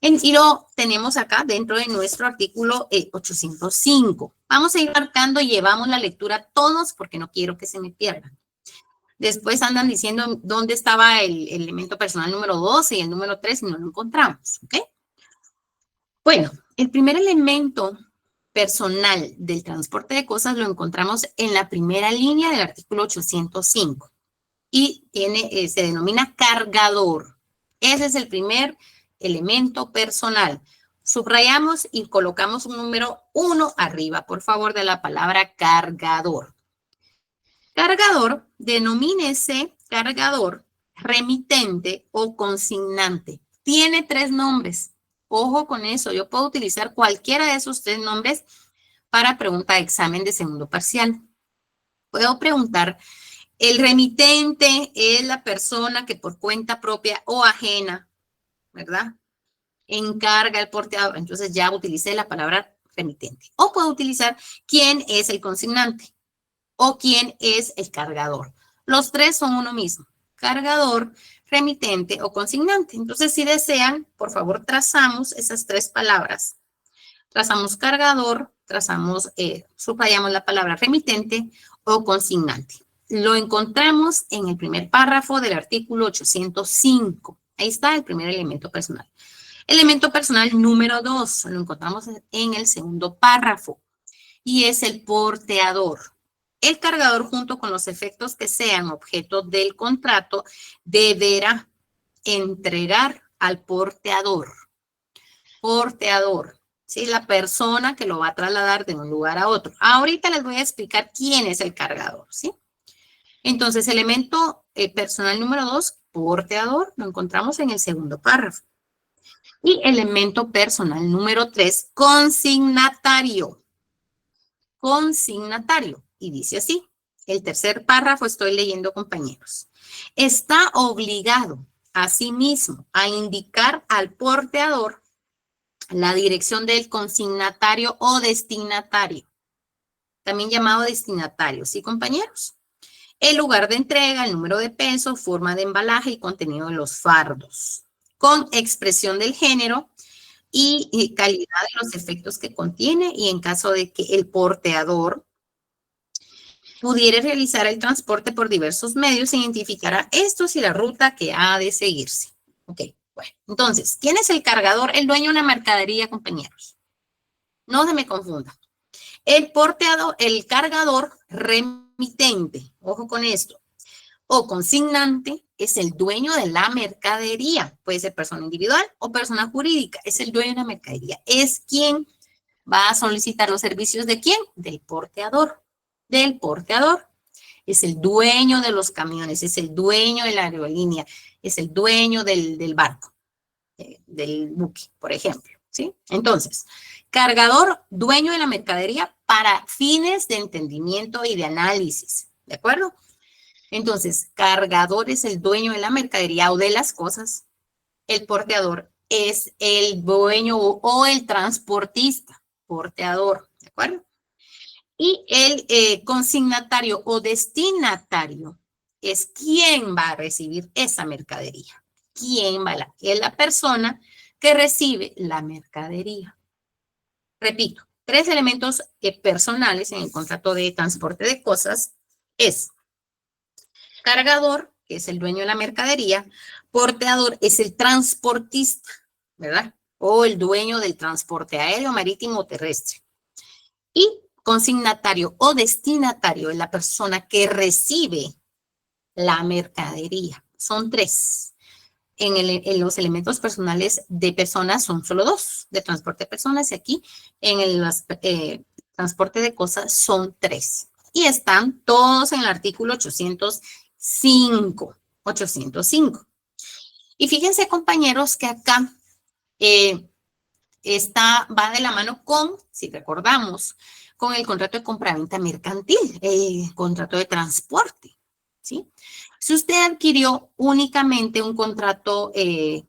Y lo tenemos acá dentro de nuestro artículo 805. Vamos a ir marcando y llevamos la lectura todos porque no quiero que se me pierdan. Después andan diciendo dónde estaba el elemento personal número 12 y el número 3 y no lo encontramos, ¿ok? Bueno, el primer elemento personal del transporte de cosas lo encontramos en la primera línea del artículo 805 y se denomina cargador. Ese es el primer elemento personal. Subrayamos y colocamos un número 1 arriba, por favor, de la palabra cargador. Cargador, denomínese cargador, remitente o consignante. Tiene 3 nombres. Ojo con eso, yo puedo utilizar cualquiera de esos 3 nombres para pregunta de examen de segundo parcial. Puedo preguntar, el remitente es la persona que por cuenta propia o ajena, ¿verdad? Encarga el porteador. Entonces ya utilicé la palabra remitente. O puedo utilizar quién es el consignante o quién es el cargador. Los 3 son uno mismo. Cargador, remitente o consignante. Entonces, si desean, por favor, trazamos esas 3 palabras. Trazamos cargador, subrayamos la palabra remitente o consignante. lo encontramos en el primer párrafo del artículo 805. Ahí está el primer elemento personal. Elemento personal número 2, lo encontramos en el segundo párrafo, y es el porteador. El cargador, junto con los efectos que sean objeto del contrato, deberá entregar al porteador. Porteador, ¿sí? La persona que lo va a trasladar de un lugar a otro. Ahorita les voy a explicar quién es el cargador, ¿sí? Entonces, elemento personal número 2, porteador, lo encontramos en el segundo párrafo. Y elemento personal número 3, consignatario. Consignatario. Y dice así, el tercer párrafo estoy leyendo, compañeros. Está obligado, asimismo, a indicar al porteador la dirección del consignatario o destinatario, también llamado destinatario, ¿sí, compañeros? El lugar de entrega, el número de peso, forma de embalaje y contenido de los fardos, con expresión del género y calidad de los efectos que contiene, y en caso de que el porteador pudiera realizar el transporte por diversos medios, se identificará estos y la ruta que ha de seguirse. Ok, bueno, entonces, ¿quién es el cargador? El dueño de una mercadería, compañeros. No se me confunda. El porteador, el cargador remitente, ojo con esto, o consignante, es el dueño de la mercadería. Puede ser persona individual o persona jurídica. Es el dueño de la mercadería. Es quien va a solicitar los servicios de quién? Del porteador. Del porteador. Es el dueño de los camiones, es el dueño de la aerolínea, es el dueño del barco, del buque, por ejemplo, ¿sí? Entonces, cargador, dueño de la mercadería para fines de entendimiento y de análisis, ¿de acuerdo? Entonces, cargador es el dueño de la mercadería o de las cosas. El porteador es el dueño o el transportista, porteador, ¿de acuerdo? Y el consignatario o destinatario es quien va a recibir esa mercadería. ¿Quién va a es la persona que recibe la mercadería? Repito, 3 elementos personales en el contrato de transporte de cosas es cargador, que es el dueño de la mercadería, porteador es el transportista, ¿verdad? O el dueño del transporte aéreo, marítimo o terrestre. Y consignatario o destinatario es la persona que recibe la mercadería. Son 3. En los elementos personales de personas son solo 2, de transporte de personas, y aquí en el transporte de cosas son 3. Y están todos en el artículo 805. 805. Y fíjense, compañeros, que acá va de la mano con, si recordamos, con el contrato de compraventa mercantil, el contrato de transporte, ¿sí? Si usted adquirió únicamente un contrato de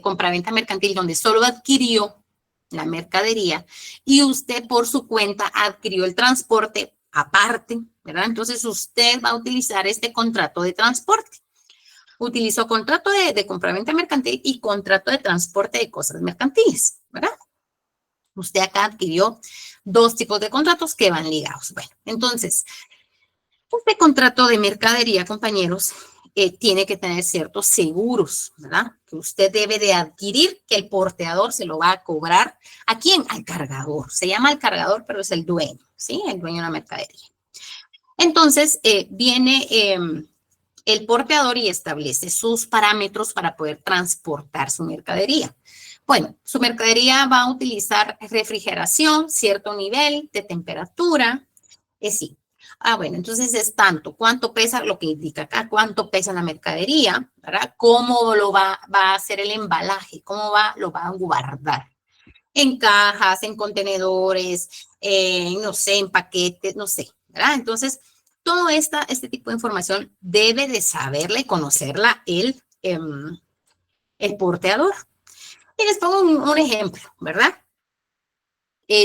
compraventa mercantil donde solo adquirió la mercadería y usted por su cuenta adquirió el transporte aparte, ¿verdad? Entonces usted va a utilizar este contrato de transporte. Utilizó contrato de compraventa mercantil y contrato de transporte de cosas mercantiles, ¿verdad? Usted acá adquirió 2 tipos de contratos que van ligados. Bueno, entonces, este contrato de mercadería, compañeros, tiene que tener ciertos seguros, ¿verdad? Que usted debe de adquirir, que el porteador se lo va a cobrar. ¿A quién? Al cargador. Se llama el cargador, pero es el dueño, ¿sí? El dueño de la mercadería. Entonces, viene el porteador y establece sus parámetros para poder transportar su mercadería. Bueno, su mercadería va a utilizar refrigeración, cierto nivel de temperatura, sí. Bueno, entonces es tanto, cuánto pesa, lo que indica acá, cuánto pesa la mercadería, ¿verdad? Cómo lo va a hacer el embalaje, cómo lo va a guardar. En cajas, en contenedores, no sé, en paquetes, no sé, ¿verdad? Entonces, todo este tipo de información debe de saberla y conocerla el porteador. Y les pongo un ejemplo, ¿verdad?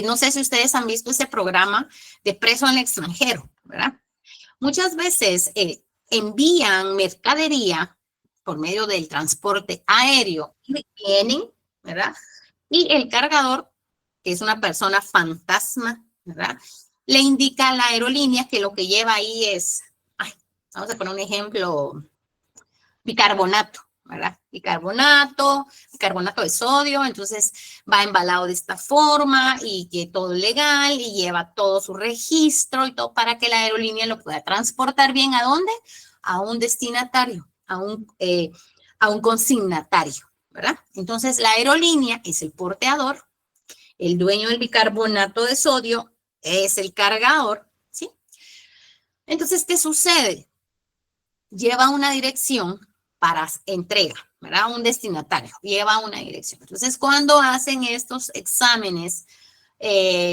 No sé si ustedes han visto ese programa de Preso en el Extranjero, ¿verdad? Muchas veces envían mercadería por medio del transporte aéreo y vienen, ¿verdad? Y el cargador, que es una persona fantasma, ¿verdad? le indica a la aerolínea que lo que lleva ahí es, vamos a poner un ejemplo, bicarbonato, ¿verdad? Bicarbonato de sodio, entonces va embalado de esta forma y que todo legal y lleva todo su registro y todo para que la aerolínea lo pueda transportar bien. ¿A dónde? A un destinatario, a un consignatario, ¿verdad? Entonces la aerolínea es el porteador, el dueño del bicarbonato de sodio es el cargador, ¿sí? Entonces, ¿qué sucede? Lleva una dirección para entrega, ¿verdad? Un destinatario, lleva una dirección. Entonces, cuando hacen estos exámenes,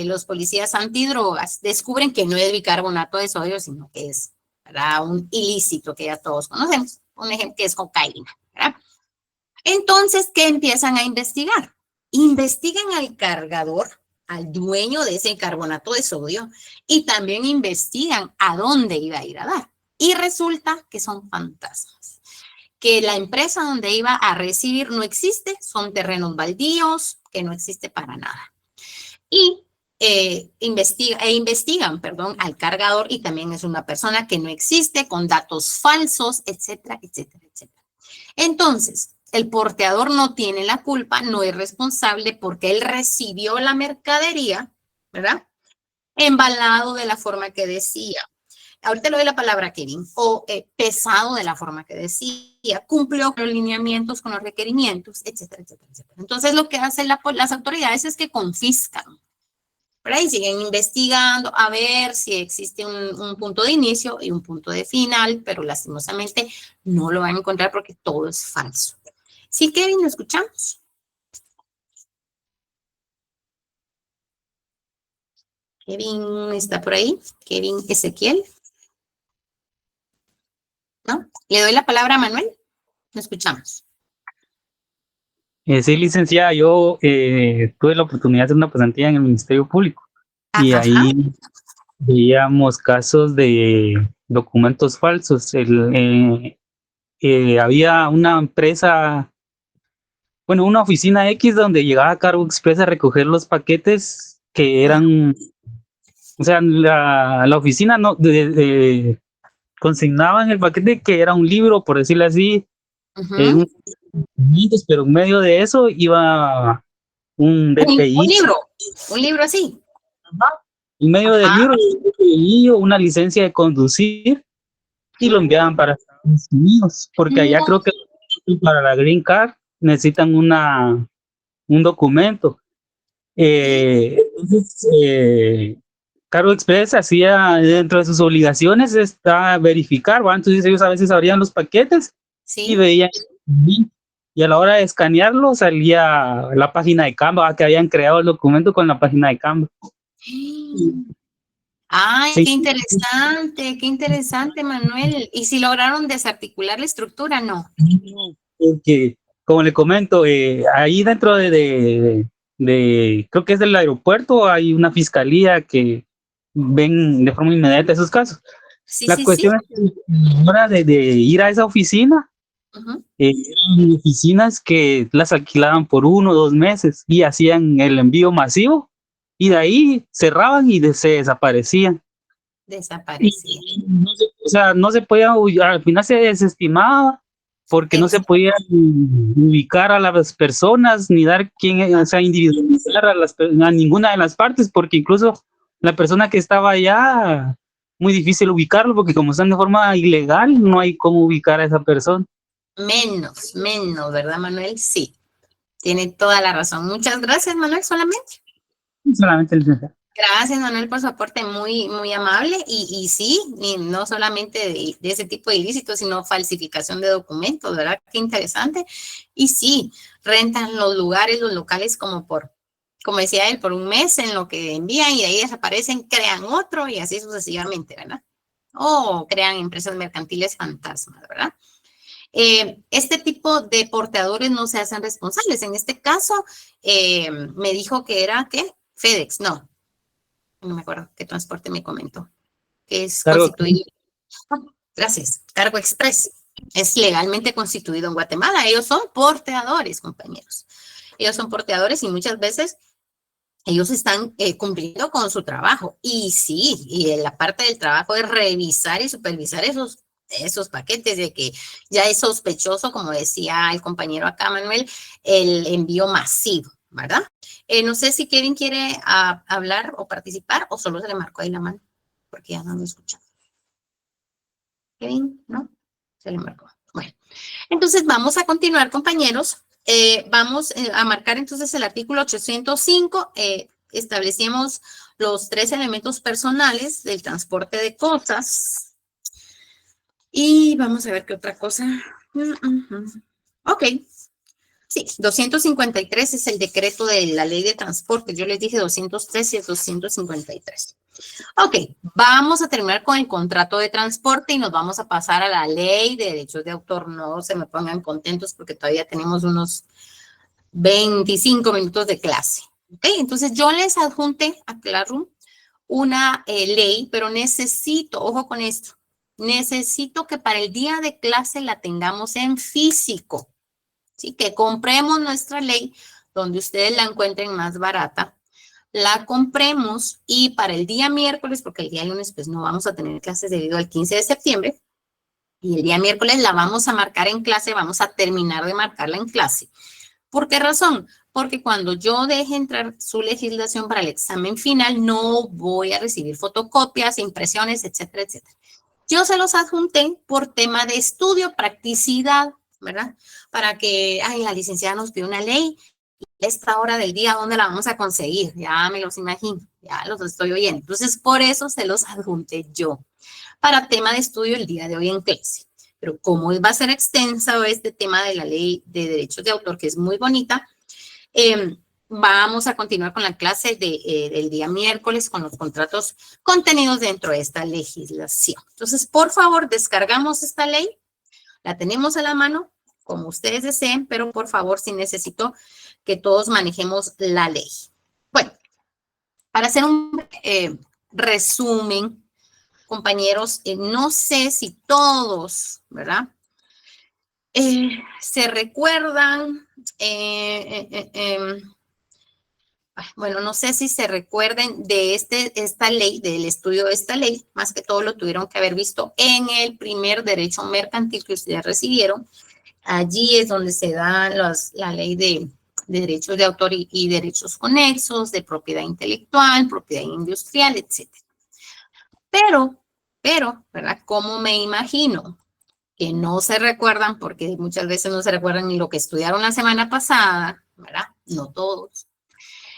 los policías antidrogas descubren que no es bicarbonato de sodio, sino que es, ¿verdad?, un ilícito que ya todos conocemos. Un ejemplo que es cocaína, ¿verdad? Entonces, ¿qué empiezan a investigar? Investigan al cargador, al dueño de ese carbonato de sodio, y también investigan a dónde iba a ir a dar. Y resulta que son fantasmas, que la empresa donde iba a recibir no existe, son terrenos baldíos, que no existe para nada. Y investigan al cargador, y también es una persona que no existe, con datos falsos, etcétera, etcétera, etcétera. Entonces, el porteador no tiene la culpa, no es responsable porque él recibió la mercadería, ¿verdad?, embalado de la forma que decía. Ahorita le doy la palabra a Kevin, o pesado de la forma que decía, cumplió con los lineamientos, con los requerimientos, etcétera, etcétera, etcétera. Entonces, lo que hacen las autoridades es que confiscan, ¿verdad? Y siguen investigando a ver si existe un punto de inicio y un punto de final, pero lastimosamente no lo van a encontrar porque todo es falso. Sí, Kevin, ¿lo escuchamos? Kevin está por ahí. Kevin Ezequiel. ¿No? Le doy la palabra a Manuel. Lo escuchamos. Sí, licenciada, yo tuve la oportunidad de hacer una pasantía en el Ministerio Público y ahí veíamos casos de documentos falsos. Había una empresa, bueno, una oficina X donde llegaba Cargo Express a recoger los paquetes que eran, o sea, la oficina no consignaba en el paquete que era un libro, por decirlo así, pero en medio de eso iba un DPI. Un libro así. En medio del libro, un DPI o una licencia de conducir, y lo enviaban para Estados Unidos, porque allá creo que para la Green Card necesitan un documento. Entonces, Cargo Express hacía, dentro de sus obligaciones, está verificar, ¿va? Entonces ellos a veces abrían los paquetes y veían, y a la hora de escanearlo salía la página de Canva, que habían creado el documento con la página de Canva. Ay, sí. Qué interesante, Manuel. ¿Y si lograron desarticular la estructura? No. Porque, como le comento, ahí dentro de creo que es del aeropuerto, hay una fiscalía que ven de forma inmediata esos casos. La cuestión es que a la hora de ir a esa oficina, eran oficinas que las alquilaban por 1 o 2 meses y hacían el envío masivo, y de ahí cerraban y se desaparecían. O sea, no se podía, al final se desestimaba porque no se podía ubicar a las personas ni dar quién, o sea, individualizar a ninguna de las partes, porque incluso la persona que estaba allá, muy difícil ubicarlo, porque como están de forma ilegal, no hay cómo ubicar a esa persona. Menos, ¿verdad, Manuel? Sí, tiene toda la razón. Muchas gracias, Manuel, solamente. Solamente el licenciado. Gracias, Manuel, por su aporte muy, muy amable. Y sí, y no solamente de ese tipo de ilícitos, sino falsificación de documentos, ¿verdad? Qué interesante. Y sí, rentan los lugares, los locales como decía él, por un mes en lo que envían y de ahí desaparecen, crean otro y así sucesivamente, ¿verdad? O crean empresas mercantiles fantasmas, ¿verdad? Este tipo de porteadores no se hacen responsables. En este caso, me dijo que era, ¿qué? FedEx, no me acuerdo qué transporte me comentó, que es constituido. Gracias, Cargo Express. Es legalmente constituido en Guatemala. Ellos son porteadores, compañeros. Ellos son porteadores y muchas veces ellos están cumpliendo con su trabajo. Y sí, y la parte del trabajo es revisar y supervisar esos paquetes de que ya es sospechoso, como decía el compañero acá, Manuel, el envío masivo, ¿verdad? No sé si Kevin quiere hablar o participar o solo se le marcó ahí la mano, porque ya no lo escucha. Kevin, ¿no? Se le marcó. Bueno, entonces vamos a continuar, compañeros. Vamos a marcar entonces el artículo 805. Establecemos los 3 elementos personales del transporte de cosas. Y vamos a ver qué otra cosa. Ok. Sí, 253 es el decreto de la ley de transporte. Yo les dije 203 y es 253. Ok, vamos a terminar con el contrato de transporte y nos vamos a pasar a la ley de derechos de autor. No se me pongan contentos porque todavía tenemos unos 25 minutos de clase. Ok, entonces yo les adjunté a Classroom una ley, pero necesito, ojo con esto, necesito que para el día de clase la tengamos en físico. ¿Sí? Que compremos nuestra ley donde ustedes la encuentren más barata, la compremos y para el día miércoles, porque el día lunes pues no vamos a tener clases debido al 15 de septiembre, y el día miércoles la vamos a marcar en clase, vamos a terminar de marcarla en clase. ¿Por qué razón? Porque cuando yo deje entrar su legislación para el examen final, no voy a recibir fotocopias, impresiones, etcétera, etcétera. Yo se los adjunté por tema de estudio, practicidad, ¿verdad? Para que, la licenciada nos pidió una ley, y a esta hora del día, ¿dónde la vamos a conseguir? Ya me los imagino, ya los estoy oyendo. Entonces, por eso se los adjunté yo, para tema de estudio el día de hoy en clase. Pero como va a ser extensa este tema de la ley de derechos de autor, que es muy bonita, vamos a continuar con la clase del día miércoles con los contratos contenidos dentro de esta legislación. Entonces, por favor, descargamos esta ley, la tenemos a la mano, como ustedes deseen, pero por favor, sí necesito que todos manejemos la ley. Bueno, para hacer un resumen, compañeros, no sé si todos, ¿verdad? Se recuerdan, bueno, no sé si se recuerden de esta ley, del estudio de esta ley, más que todo lo tuvieron que haber visto en el primer derecho mercantil que ustedes recibieron. Allí es donde se da la ley de derechos de autor y derechos conexos, de propiedad intelectual, propiedad industrial, etc. Pero, ¿verdad? ¿Cómo me imagino? Que no se recuerdan, porque muchas veces no se recuerdan ni lo que estudiaron la semana pasada, ¿verdad? No todos.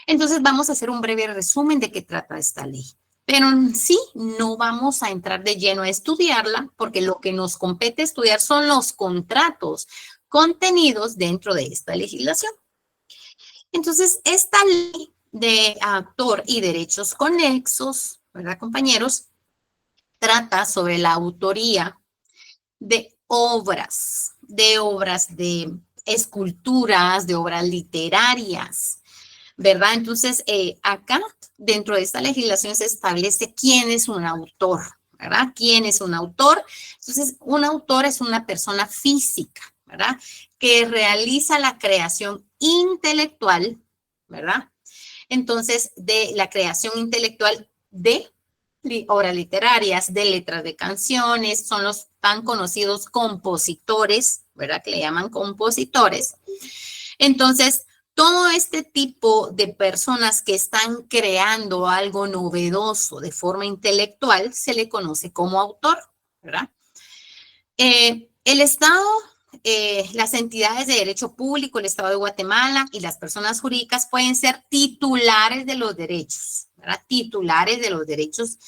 Entonces vamos a hacer un breve resumen de qué trata esta ley. Pero en sí no vamos a entrar de lleno a estudiarla, porque lo que nos compete estudiar son los contratos contenidos dentro de esta legislación. Entonces, esta ley de autor y derechos conexos, ¿verdad, compañeros? Trata sobre la autoría de obras de esculturas, de obras literarias, ¿verdad? Entonces, acá, dentro de esta legislación se establece quién es un autor, ¿verdad? ¿Quién es un autor? Entonces, un autor es una persona física, ¿verdad? Que realiza la creación intelectual, ¿verdad? Entonces, de la creación intelectual de obras literarias, de letras de canciones, son los tan conocidos compositores, ¿verdad? Que le llaman compositores. Entonces, todo este tipo de personas que están creando algo novedoso de forma intelectual se le conoce como autor, ¿verdad? El Estado, las entidades de derecho público, el Estado de Guatemala y las personas jurídicas pueden ser titulares de los derechos, ¿verdad? Titulares de los derechos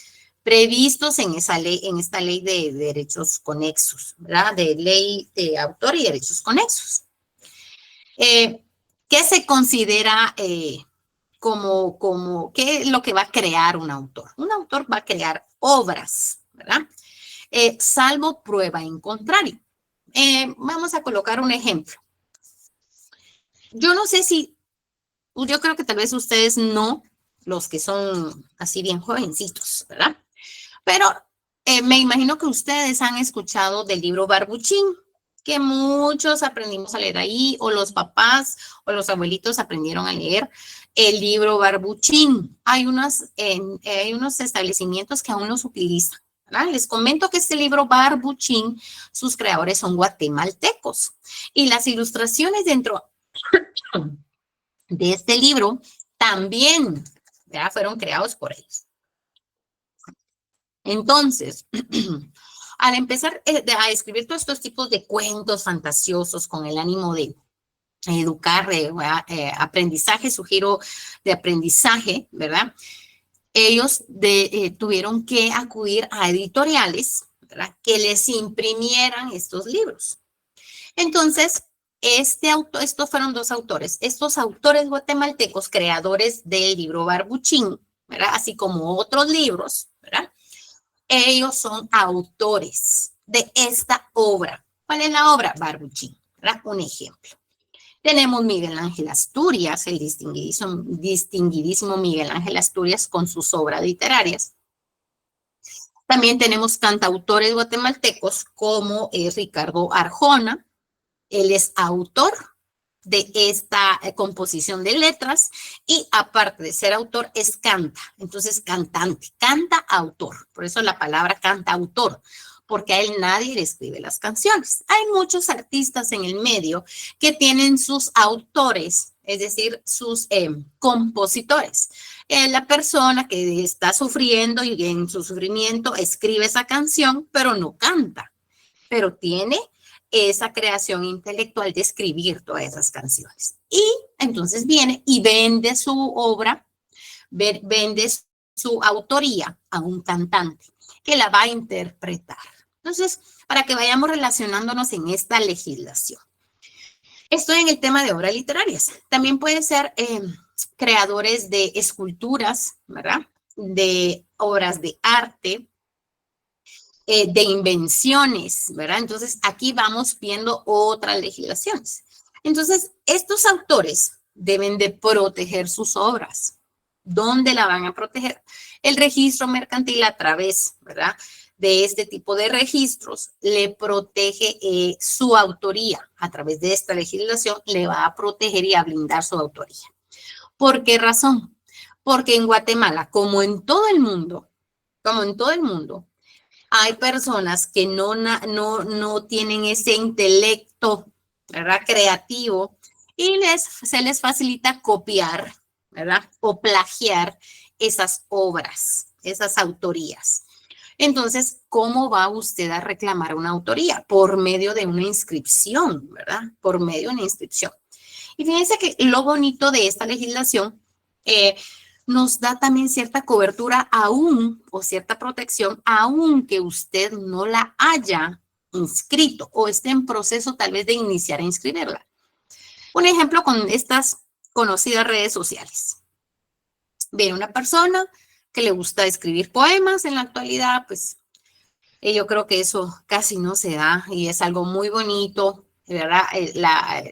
previstos en esta ley de derechos conexos, ¿verdad? De ley de autor y derechos conexos. ¿Qué se considera qué es lo que va a crear un autor? Un autor va a crear obras, ¿verdad? Salvo prueba en contrario. Vamos a colocar un ejemplo. Yo no sé yo creo que tal vez ustedes no, los que son así bien jovencitos, ¿verdad? Pero me imagino que ustedes han escuchado del libro Barbuchín, que muchos aprendimos a leer ahí, o los papás o los abuelitos aprendieron a leer el libro Barbuchín. Hay unos establecimientos que aún los utilizan, ¿verdad? Les comento que este libro Barbuchín, sus creadores son guatemaltecos, y las ilustraciones dentro de este libro también, ¿verdad?, fueron creados por ellos. Entonces, al empezar a escribir todos estos tipos de cuentos fantasiosos con el ánimo de educar, aprendizaje, su giro de aprendizaje, ¿verdad? Ellos tuvieron que acudir a editoriales, ¿verdad?, que les imprimieran estos libros. Entonces, estos fueron dos autores. Estos autores guatemaltecos, creadores del libro Barbuchín, ¿verdad?, así como otros libros, ¿verdad?, ellos son autores de esta obra. ¿Cuál es la obra? Barbuchín, ¿verdad? Un ejemplo. Tenemos Miguel Ángel Asturias, el distinguidísimo Miguel Ángel Asturias con sus obras literarias. También tenemos cantautores guatemaltecos como Ricardo Arjona. Él es autor de esta composición de letras y aparte de ser autor es entonces cantante, canta autor, por eso la palabra cantautor, porque a él nadie le escribe las canciones. Hay muchos artistas en el medio que tienen sus autores, es decir, sus compositores. La persona que está sufriendo y en su sufrimiento escribe esa canción, pero no canta, pero tiene esa creación intelectual de escribir todas esas canciones. Y entonces viene y vende su obra, vende su autoría a un cantante que la va a interpretar. Entonces, para que vayamos relacionándonos en esta legislación. Estoy en el tema de obras literarias. También puede ser creadores de esculturas, ¿verdad?, de obras de arte, de invenciones, ¿verdad? Entonces, aquí vamos viendo otras legislaciones. Entonces, estos autores deben de proteger sus obras. ¿Dónde la van a proteger? El registro mercantil a través, ¿verdad?, de este tipo de registros le protege su autoría. A través de esta legislación le va a proteger y a blindar su autoría. ¿Por qué razón? Porque en Guatemala, como en todo el mundo, hay personas que no tienen ese intelecto, ¿verdad?, creativo, y se les facilita copiar, ¿verdad?, o plagiar esas obras, esas autorías. Entonces, ¿cómo va usted a reclamar una autoría? Por medio de una inscripción, ¿verdad? Por medio de una inscripción. Y fíjense que lo bonito de esta legislación nos da también cierta cobertura aún, o cierta protección, aunque usted no la haya inscrito o esté en proceso tal vez de iniciar a inscribirla. Un ejemplo con estas conocidas redes sociales. Viene una persona que le gusta escribir poemas en la actualidad, pues yo creo que eso casi no se da y es algo muy bonito, ¿verdad?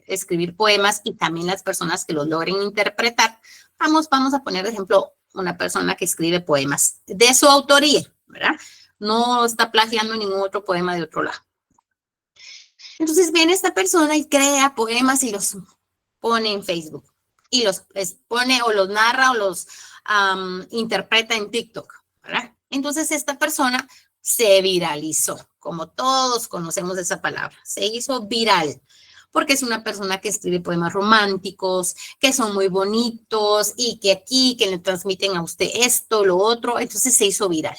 Escribir poemas y también las personas que los logren interpretar. Vamos a poner de ejemplo una persona que escribe poemas de su autoría, ¿verdad? No está plagiando ningún otro poema de otro lado. Entonces viene esta persona y crea poemas y los pone en Facebook y los pone o los narra o los interpreta en TikTok, ¿verdad? Entonces esta persona se viralizó, como todos conocemos esa palabra, se hizo viral, porque es una persona que escribe poemas románticos, que son muy bonitos y que le transmiten a usted esto, lo otro, entonces se hizo viral.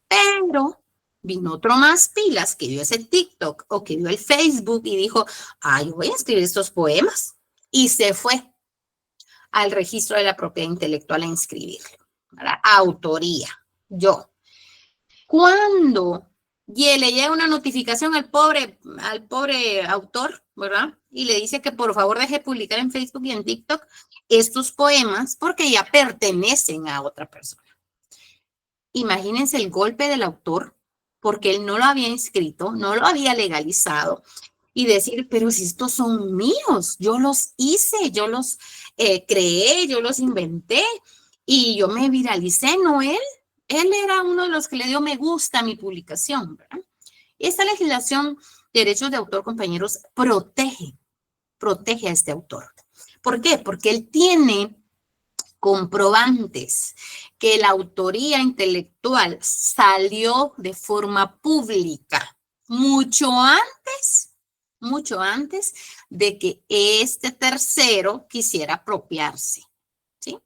Pero vino otro más pilas que vio ese TikTok o que vio el Facebook y dijo, yo voy a escribir estos poemas, y se fue al registro de la propiedad intelectual a inscribirlo, ¿verdad? Autoría, yo. Cuando le llega una notificación al pobre autor, ¿verdad?, y le dice que por favor deje de publicar en Facebook y en TikTok estos poemas porque ya pertenecen a otra persona. Imagínense el golpe del autor, porque él no lo había inscrito, no lo había legalizado, y decir, pero si estos son míos, yo los hice, yo los creé, yo los inventé, y yo me viralicé, no él. Él era uno de los que le dio me gusta a mi publicación, ¿verdad? Esta legislación derechos de autor, compañeros, protege a este autor. ¿Por qué? Porque él tiene comprobantes que la autoría intelectual salió de forma pública mucho antes de que este tercero quisiera apropiarse, ¿sí?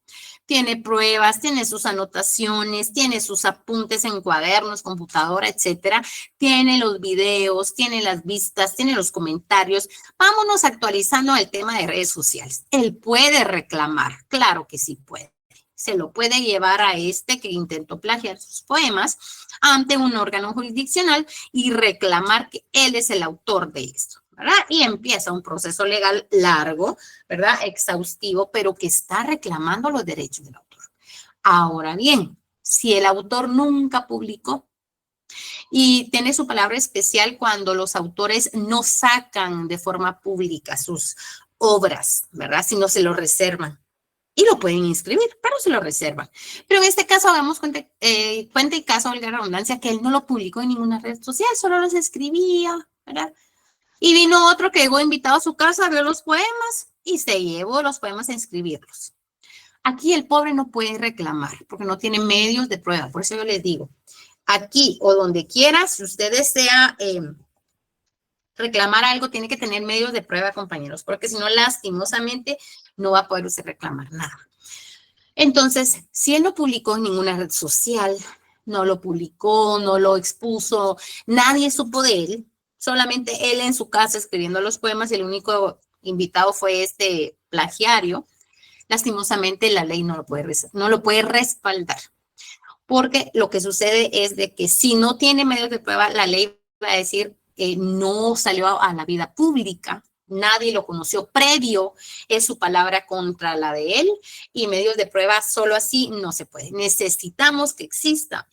Tiene pruebas, tiene sus anotaciones, tiene sus apuntes en cuadernos, computadora, etcétera. Tiene los videos, tiene las vistas, tiene los comentarios. Vámonos actualizando el tema de redes sociales. Él puede reclamar, claro que sí puede. Se lo puede llevar a este que intentó plagiar sus poemas ante un órgano jurisdiccional y reclamar que él es el autor de esto, ¿verdad? Y empieza un proceso legal largo, ¿verdad? Exhaustivo, pero que está reclamando los derechos del autor. Ahora bien, si el autor nunca publicó y tiene su palabra especial cuando los autores no sacan de forma pública sus obras, ¿verdad? Sino se lo reservan. Y lo pueden inscribir, pero se lo reservan. Pero en este caso, hagamos cuenta y caso, valga la redundancia, que él no lo publicó en ninguna red social, solo los escribía, ¿verdad? Y vino otro que llegó invitado a su casa, vio los poemas y se llevó los poemas a inscribirlos. Aquí el pobre no puede reclamar porque no tiene medios de prueba. Por eso yo les digo, aquí o donde quiera, si usted desea reclamar algo, tiene que tener medios de prueba, compañeros, porque si no, lastimosamente, no va a poder usted reclamar nada. Entonces, si él no publicó en ninguna red social, no lo publicó, no lo expuso, nadie supo de él, solamente él en su casa escribiendo los poemas y el único invitado fue este plagiario, lastimosamente la ley no lo puede respaldar. Porque lo que sucede es de que si no tiene medios de prueba, la ley va a decir que no salió a la vida pública, nadie lo conoció previo, es su palabra contra la de él y medios de prueba solo así no se puede. Necesitamos que exista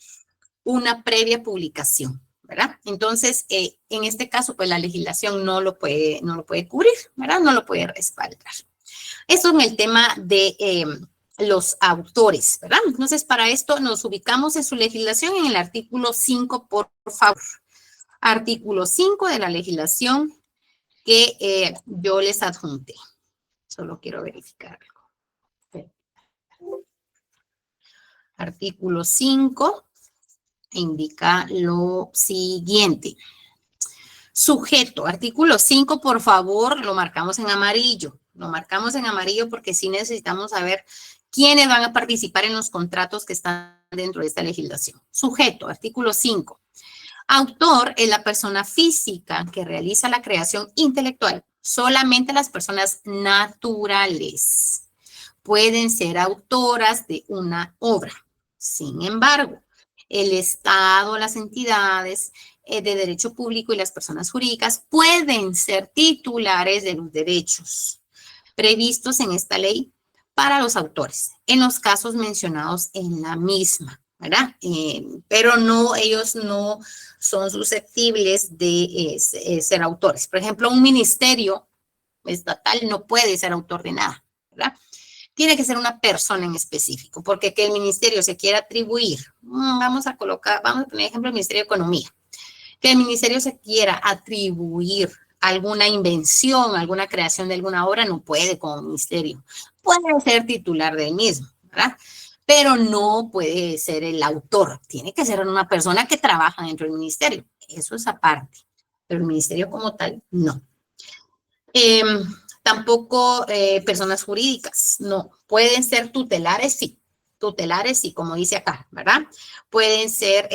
una previa publicación, ¿verdad? Entonces, en este caso, pues la legislación no lo puede cubrir, ¿verdad? No lo puede respaldar. Eso en el tema de los autores, ¿verdad? Entonces, para esto nos ubicamos en su legislación en el artículo 5, por favor. Artículo 5 de la legislación que yo les adjunté. Solo quiero verificar algo. Artículo 5 indica lo siguiente. Sujeto, artículo 5, por favor, lo marcamos en amarillo. Lo marcamos en amarillo porque sí necesitamos saber quiénes van a participar en los contratos que están dentro de esta legislación. Sujeto, artículo 5. Autor es la persona física que realiza la creación intelectual. Solamente las personas naturales pueden ser autoras de una obra. Sin embargo, el Estado, las entidades de derecho público y las personas jurídicas pueden ser titulares de los derechos previstos en esta ley para los autores, en los casos mencionados en la misma, ¿verdad? Pero no, ellos no son susceptibles de ser autores. Por ejemplo, un ministerio estatal no puede ser autor de nada, ¿verdad? Tiene que ser una persona en específico, porque que el ministerio se quiera atribuir, vamos a poner ejemplo el Ministerio de Economía, que el ministerio se quiera atribuir alguna invención, alguna creación de alguna obra, no puede como ministerio. Puede ser titular del mismo, ¿verdad? Pero no puede ser el autor. Tiene que ser una persona que trabaja dentro del ministerio. Eso es aparte. Pero el ministerio como tal, no. Tampoco personas jurídicas, no. Pueden ser tutelares, sí. Tutelares, sí, como dice acá, ¿verdad? Pueden ser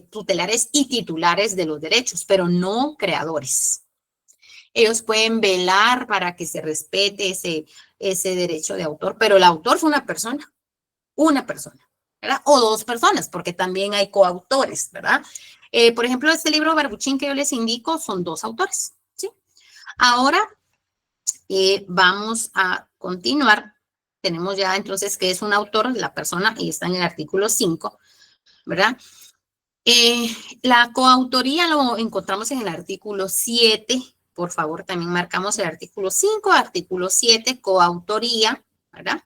tutelares y titulares de los derechos, pero no creadores. Ellos pueden velar para que se respete ese derecho de autor, pero el autor fue una persona, ¿verdad? O dos personas, porque también hay coautores, ¿verdad? Por ejemplo, este libro Barbuchín que yo les indico son dos autores, ¿sí? Ahora vamos a continuar. Tenemos ya entonces que es un autor, la persona, y está en el artículo 5, ¿verdad? La coautoría lo encontramos en el artículo 7. Por favor, también marcamos el artículo 5, artículo 7, coautoría, ¿verdad?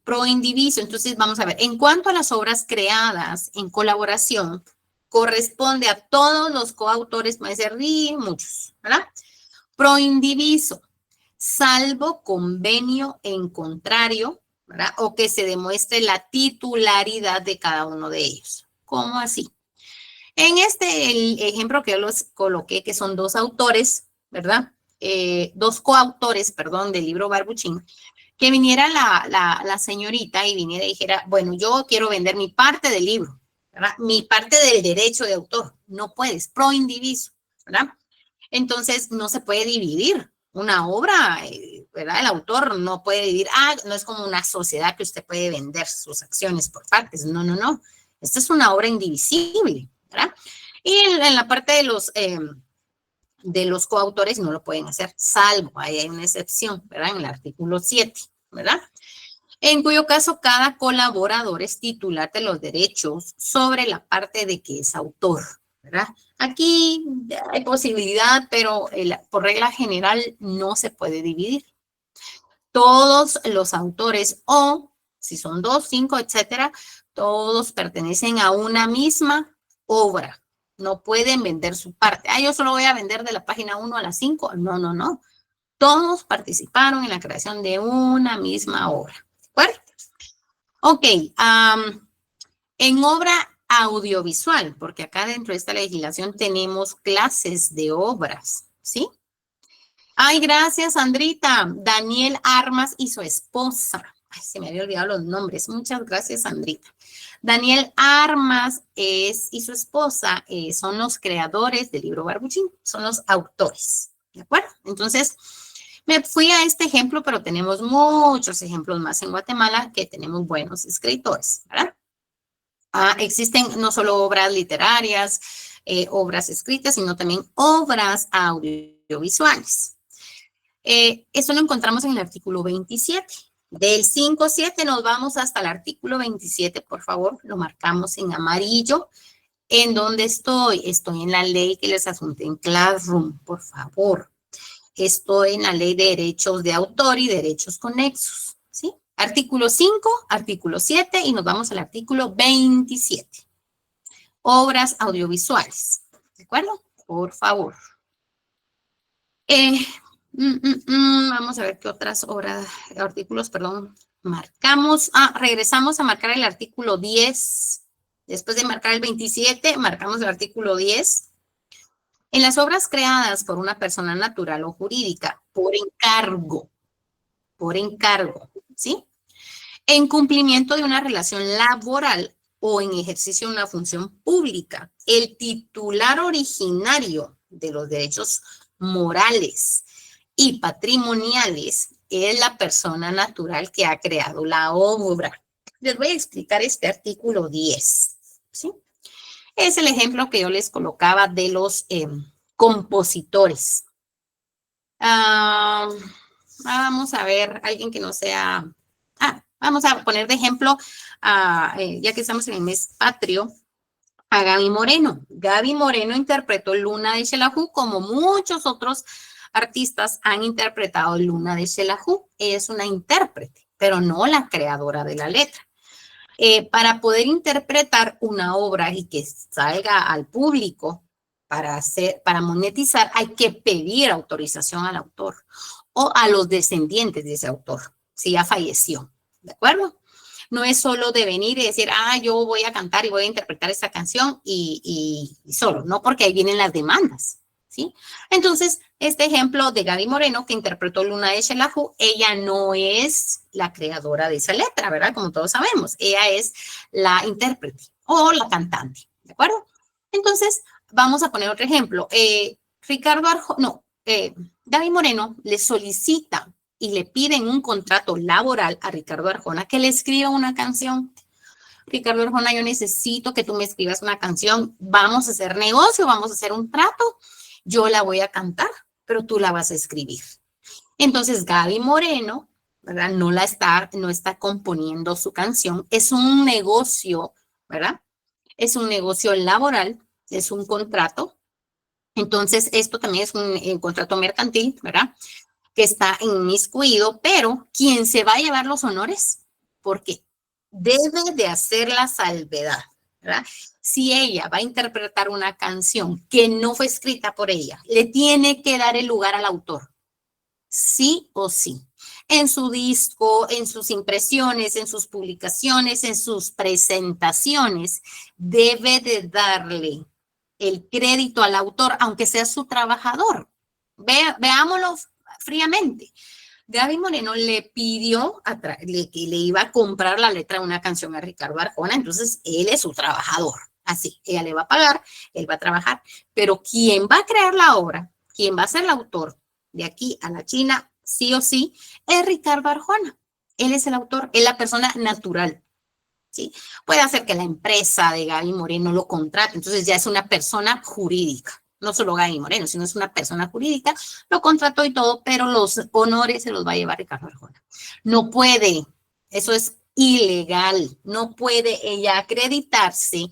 Pro indiviso. Entonces, vamos a ver, en cuanto a las obras creadas en colaboración, corresponde a todos los coautores, puede ser muchos, ¿verdad? Pro indiviso, salvo convenio en contrario, ¿verdad? O que se demuestre la titularidad de cada uno de ellos. ¿Cómo así? En el ejemplo que yo los coloqué, que son dos autores, ¿verdad? Dos coautores, perdón, del libro Barbuchín, que viniera la señorita y viniera y dijera, bueno, yo quiero vender mi parte del libro, ¿verdad? Mi parte del derecho de autor. No puedes, pro indiviso, ¿verdad? Entonces, no se puede dividir una obra, ¿verdad? El autor no puede dividir, no es como una sociedad que usted puede vender sus acciones por partes. No, no, no. Esta es una obra indivisible, ¿verdad? Y en la parte de los coautores no lo pueden hacer, salvo, ahí hay una excepción, ¿verdad? En el artículo 7, ¿verdad? En cuyo caso cada colaborador es titular de los derechos sobre la parte de que es autor, ¿verdad? Aquí hay posibilidad, pero por regla general no se puede dividir. Todos los autores o, si son 2, 5, etcétera, todos pertenecen a una misma obra. No pueden vender su parte. Yo solo voy a vender de la página 1 a la 5. No, no, no. Todos participaron en la creación de una misma obra. ¿De acuerdo? Ok. En obra audiovisual, porque acá dentro de esta legislación tenemos clases de obras, ¿sí? Ay, gracias, Sandrita. Daniel Armas y su esposa. Ay, se me había olvidado los nombres. Muchas gracias, Sandrita. Daniel Armas y su esposa son los creadores del libro Barbuchín, son los autores, ¿de acuerdo? Entonces, me fui a este ejemplo, pero tenemos muchos ejemplos más en Guatemala que tenemos buenos escritores, ¿verdad? Existen no solo obras literarias, obras escritas, sino también obras audiovisuales. Eso lo encontramos en el artículo 27. Del 5.7 nos vamos hasta el artículo 27, por favor, lo marcamos en amarillo. ¿En dónde estoy? Estoy en la ley que les adjunté en Classroom, por favor. Estoy en la ley de derechos de autor y derechos conexos, ¿sí? Artículo 5, artículo 7 y nos vamos al artículo 27. Obras audiovisuales, ¿de acuerdo? Por favor. Vamos a ver qué otras artículos, marcamos. Regresamos a marcar el artículo 10. Después de marcar el 27, marcamos el artículo 10. En las obras creadas por una persona natural o jurídica, por encargo, ¿sí? En cumplimiento de una relación laboral o en ejercicio de una función pública, el titular originario de los derechos morales y patrimoniales es la persona natural que ha creado la obra. Les voy a explicar este artículo 10, ¿sí? Es el ejemplo que yo les colocaba de los compositores. Vamos a ver, alguien que no sea... vamos a poner de ejemplo, ya que estamos en el mes patrio, a Gaby Moreno. Gaby Moreno interpretó Luna de Xelajú como muchos otros artistas han interpretado Luna de Xelajú. Ella es una intérprete, pero no la creadora de la letra. Para poder interpretar una obra y que salga al público para monetizar, hay que pedir autorización al autor o a los descendientes de ese autor, si ya falleció, ¿de acuerdo? No es solo de venir y decir, yo voy a cantar y voy a interpretar esta canción y solo, no, porque ahí vienen las demandas, ¿sí? Entonces, este ejemplo de Gaby Moreno, que interpretó Luna de Xelajú, ella no es la creadora de esa letra, ¿verdad? Como todos sabemos, ella es la intérprete o la cantante, ¿de acuerdo? Entonces, vamos a poner otro ejemplo. Gaby Moreno le solicita y le piden un contrato laboral a Ricardo Arjona que le escriba una canción. Ricardo Arjona, yo necesito que tú me escribas una canción. Vamos a hacer negocio, vamos a hacer un trato. Yo la voy a cantar, pero tú la vas a escribir. Entonces, Gaby Moreno, ¿verdad? No está componiendo su canción. Es un negocio, ¿verdad? Es un negocio laboral, es un contrato. Entonces, esto también es un contrato mercantil, ¿verdad? Que está inmiscuido, pero quien se va a llevar los honores, porque debe de hacer la salvedad, ¿verdad? Si ella va a interpretar una canción que no fue escrita por ella, le tiene que dar el lugar al autor, sí o sí. En su disco, en sus impresiones, en sus publicaciones, en sus presentaciones, debe de darle el crédito al autor, aunque sea su trabajador. Veámoslo fríamente. Gaby Moreno le pidió que le iba a comprar la letra de una canción a Ricardo Arjona, entonces él es su trabajador. Así, ella le va a pagar, él va a trabajar, pero quien va a crear la obra, quien va a ser el autor de aquí a la China, sí o sí, es Ricardo Arjona. Él es el autor, es la persona natural. ¿Sí? Puede hacer que la empresa de Gaby Moreno lo contrate, entonces ya es una persona jurídica. No solo Gaby Moreno, sino es una persona jurídica, lo contrató y todo, pero los honores se los va a llevar Ricardo Arjona. No puede, eso es ilegal, no puede ella acreditarse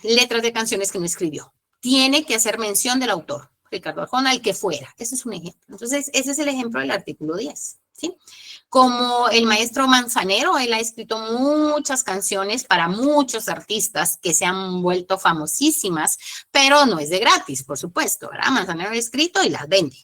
letras de canciones que no escribió. Tiene que hacer mención del autor, Ricardo Arjona, el que fuera. Ese es un ejemplo. Entonces, ese es el ejemplo del artículo 10, ¿sí? Como el maestro Manzanero, él ha escrito muchas canciones para muchos artistas que se han vuelto famosísimas, pero no es de gratis, por supuesto, ¿verdad? Manzanero ha escrito y las vende.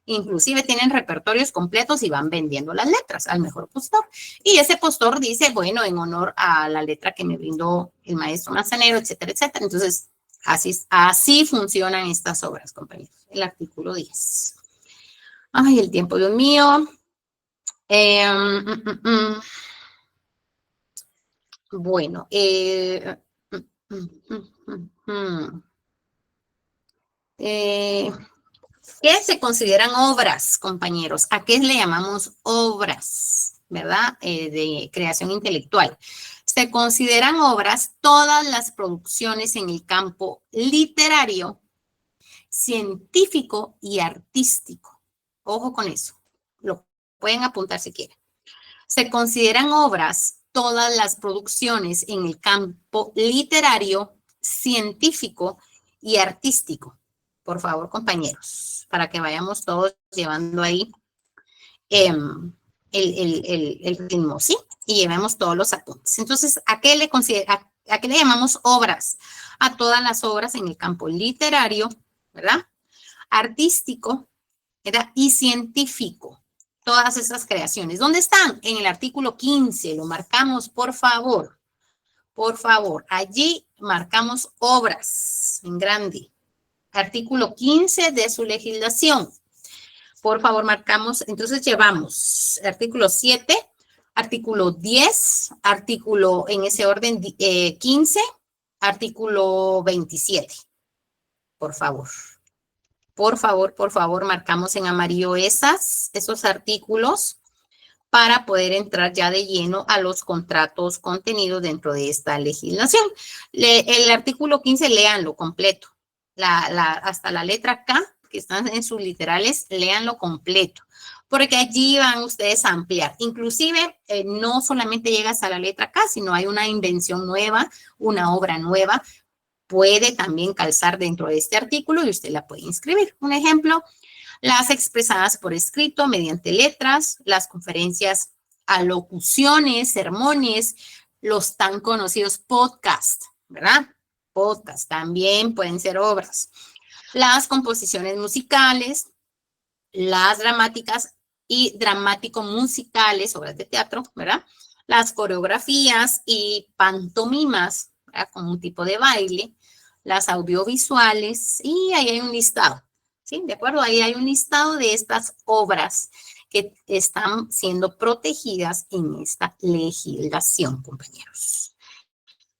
Inclusive tienen repertorios completos y van vendiendo las letras al mejor postor. Y ese postor dice, bueno, en honor a la letra que me brindó el maestro Manzanero, etcétera, etcétera. Entonces, así funcionan estas obras, compañeros. El artículo 10. Ay, el tiempo, Dios mío. Bueno, ¿qué se consideran obras, compañeros? ¿A qué le llamamos obras, verdad? De creación intelectual. Se consideran obras todas las producciones en el campo literario, científico y artístico. Ojo con eso. Lo pueden apuntar si quieren. Se consideran obras todas las producciones en el campo literario, científico y artístico. Por favor, compañeros, para que vayamos todos llevando ahí el ritmo, ¿sí? Y llevemos todos los apuntes. Entonces, ¿a qué le llamamos obras? A todas las obras en el campo literario, ¿verdad? Artístico, ¿verdad? Y científico. Todas esas creaciones. ¿Dónde están? En el artículo 15. Lo marcamos, por favor. Por favor. Allí marcamos obras en grande. Artículo 15 de su legislación. Por favor, marcamos. Entonces, llevamos artículo 7, artículo 10, artículo en ese orden 15, artículo 27. Por favor. Por favor, marcamos en amarillo esos artículos para poder entrar ya de lleno a los contratos contenidos dentro de esta legislación. El artículo 15, léanlo completo. Hasta la letra K, que están en sus literales, léanlo completo, porque allí van ustedes a ampliar. Inclusive, no solamente llega hasta la letra K, sino hay una invención nueva, una obra nueva, puede también calzar dentro de este artículo y usted la puede inscribir. Un ejemplo, las expresadas por escrito mediante letras, las conferencias, alocuciones, sermones, los tan conocidos podcasts, ¿verdad? Podcasts también pueden ser obras. Las composiciones musicales, las dramáticas y dramático-musicales, obras de teatro, ¿verdad? Las coreografías y pantomimas, ¿verdad? Como un tipo de baile, las audiovisuales, y ahí hay un listado, ¿sí? ¿De acuerdo? Ahí hay un listado de estas obras que están siendo protegidas en esta legislación, compañeros.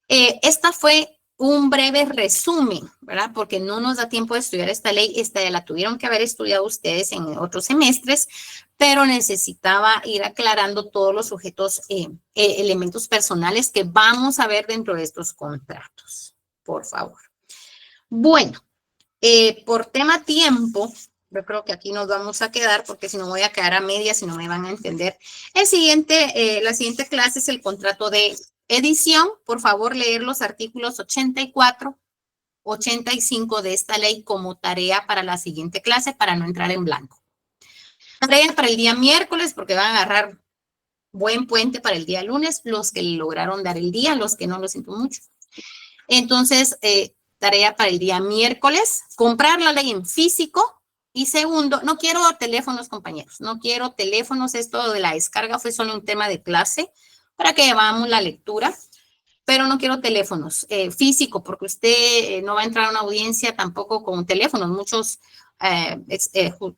Esta fue un breve resumen, ¿verdad? Porque no nos da tiempo de estudiar esta ley. Esta la tuvieron que haber estudiado ustedes en otros semestres, pero necesitaba ir aclarando todos los sujetos, elementos personales que vamos a ver dentro de estos contratos, por favor. Bueno, por tema tiempo, yo creo que aquí nos vamos a quedar porque si no voy a quedar a medias y no me van a entender. La siguiente clase es el contrato de edición. Por favor, leer los artículos 84, 85 de esta ley como tarea para la siguiente clase para no entrar en blanco. Tarea para el día miércoles porque van a agarrar Buen puente para el día lunes, los que lograron dar el día, los que no, lo siento mucho. Entonces, tarea para el día miércoles, comprar la ley en físico. Y segundo, no quiero teléfonos, compañeros, no quiero teléfonos. Esto de la descarga fue solo un tema de clase para que llevamos la lectura, pero no quiero teléfonos físico, porque usted no va a entrar a una audiencia tampoco con teléfonos. Muchos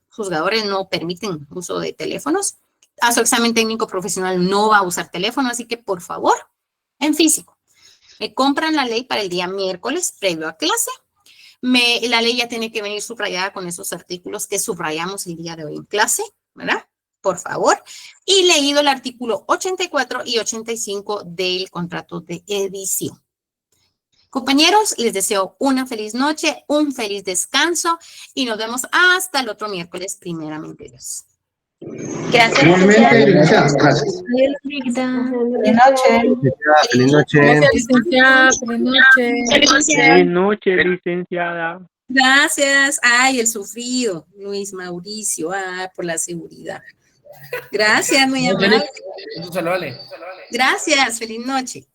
juzgadores no permiten uso de teléfonos. A su examen técnico profesional no va a usar teléfono, así que por favor, en físico. Me compran la ley para el día miércoles previo a clase. La ley ya tiene que venir subrayada con esos artículos que subrayamos el día de hoy en clase, ¿verdad? Por favor. Y leído el artículo 84 y 85 del contrato de edición. Compañeros, les deseo una feliz noche, un feliz descanso y nos vemos hasta el otro miércoles, primeramente Dios. Gracias. Igualmente, licenciada. Gracias. Buenas noches. Feliz noche. Gracias, licenciada. Feliz noche. Buenas noches, licenciada. Gracias. Ay, el sufrido, Luis Mauricio, por la seguridad. Gracias, muy amable. Eso se lo vale. Gracias, feliz noche.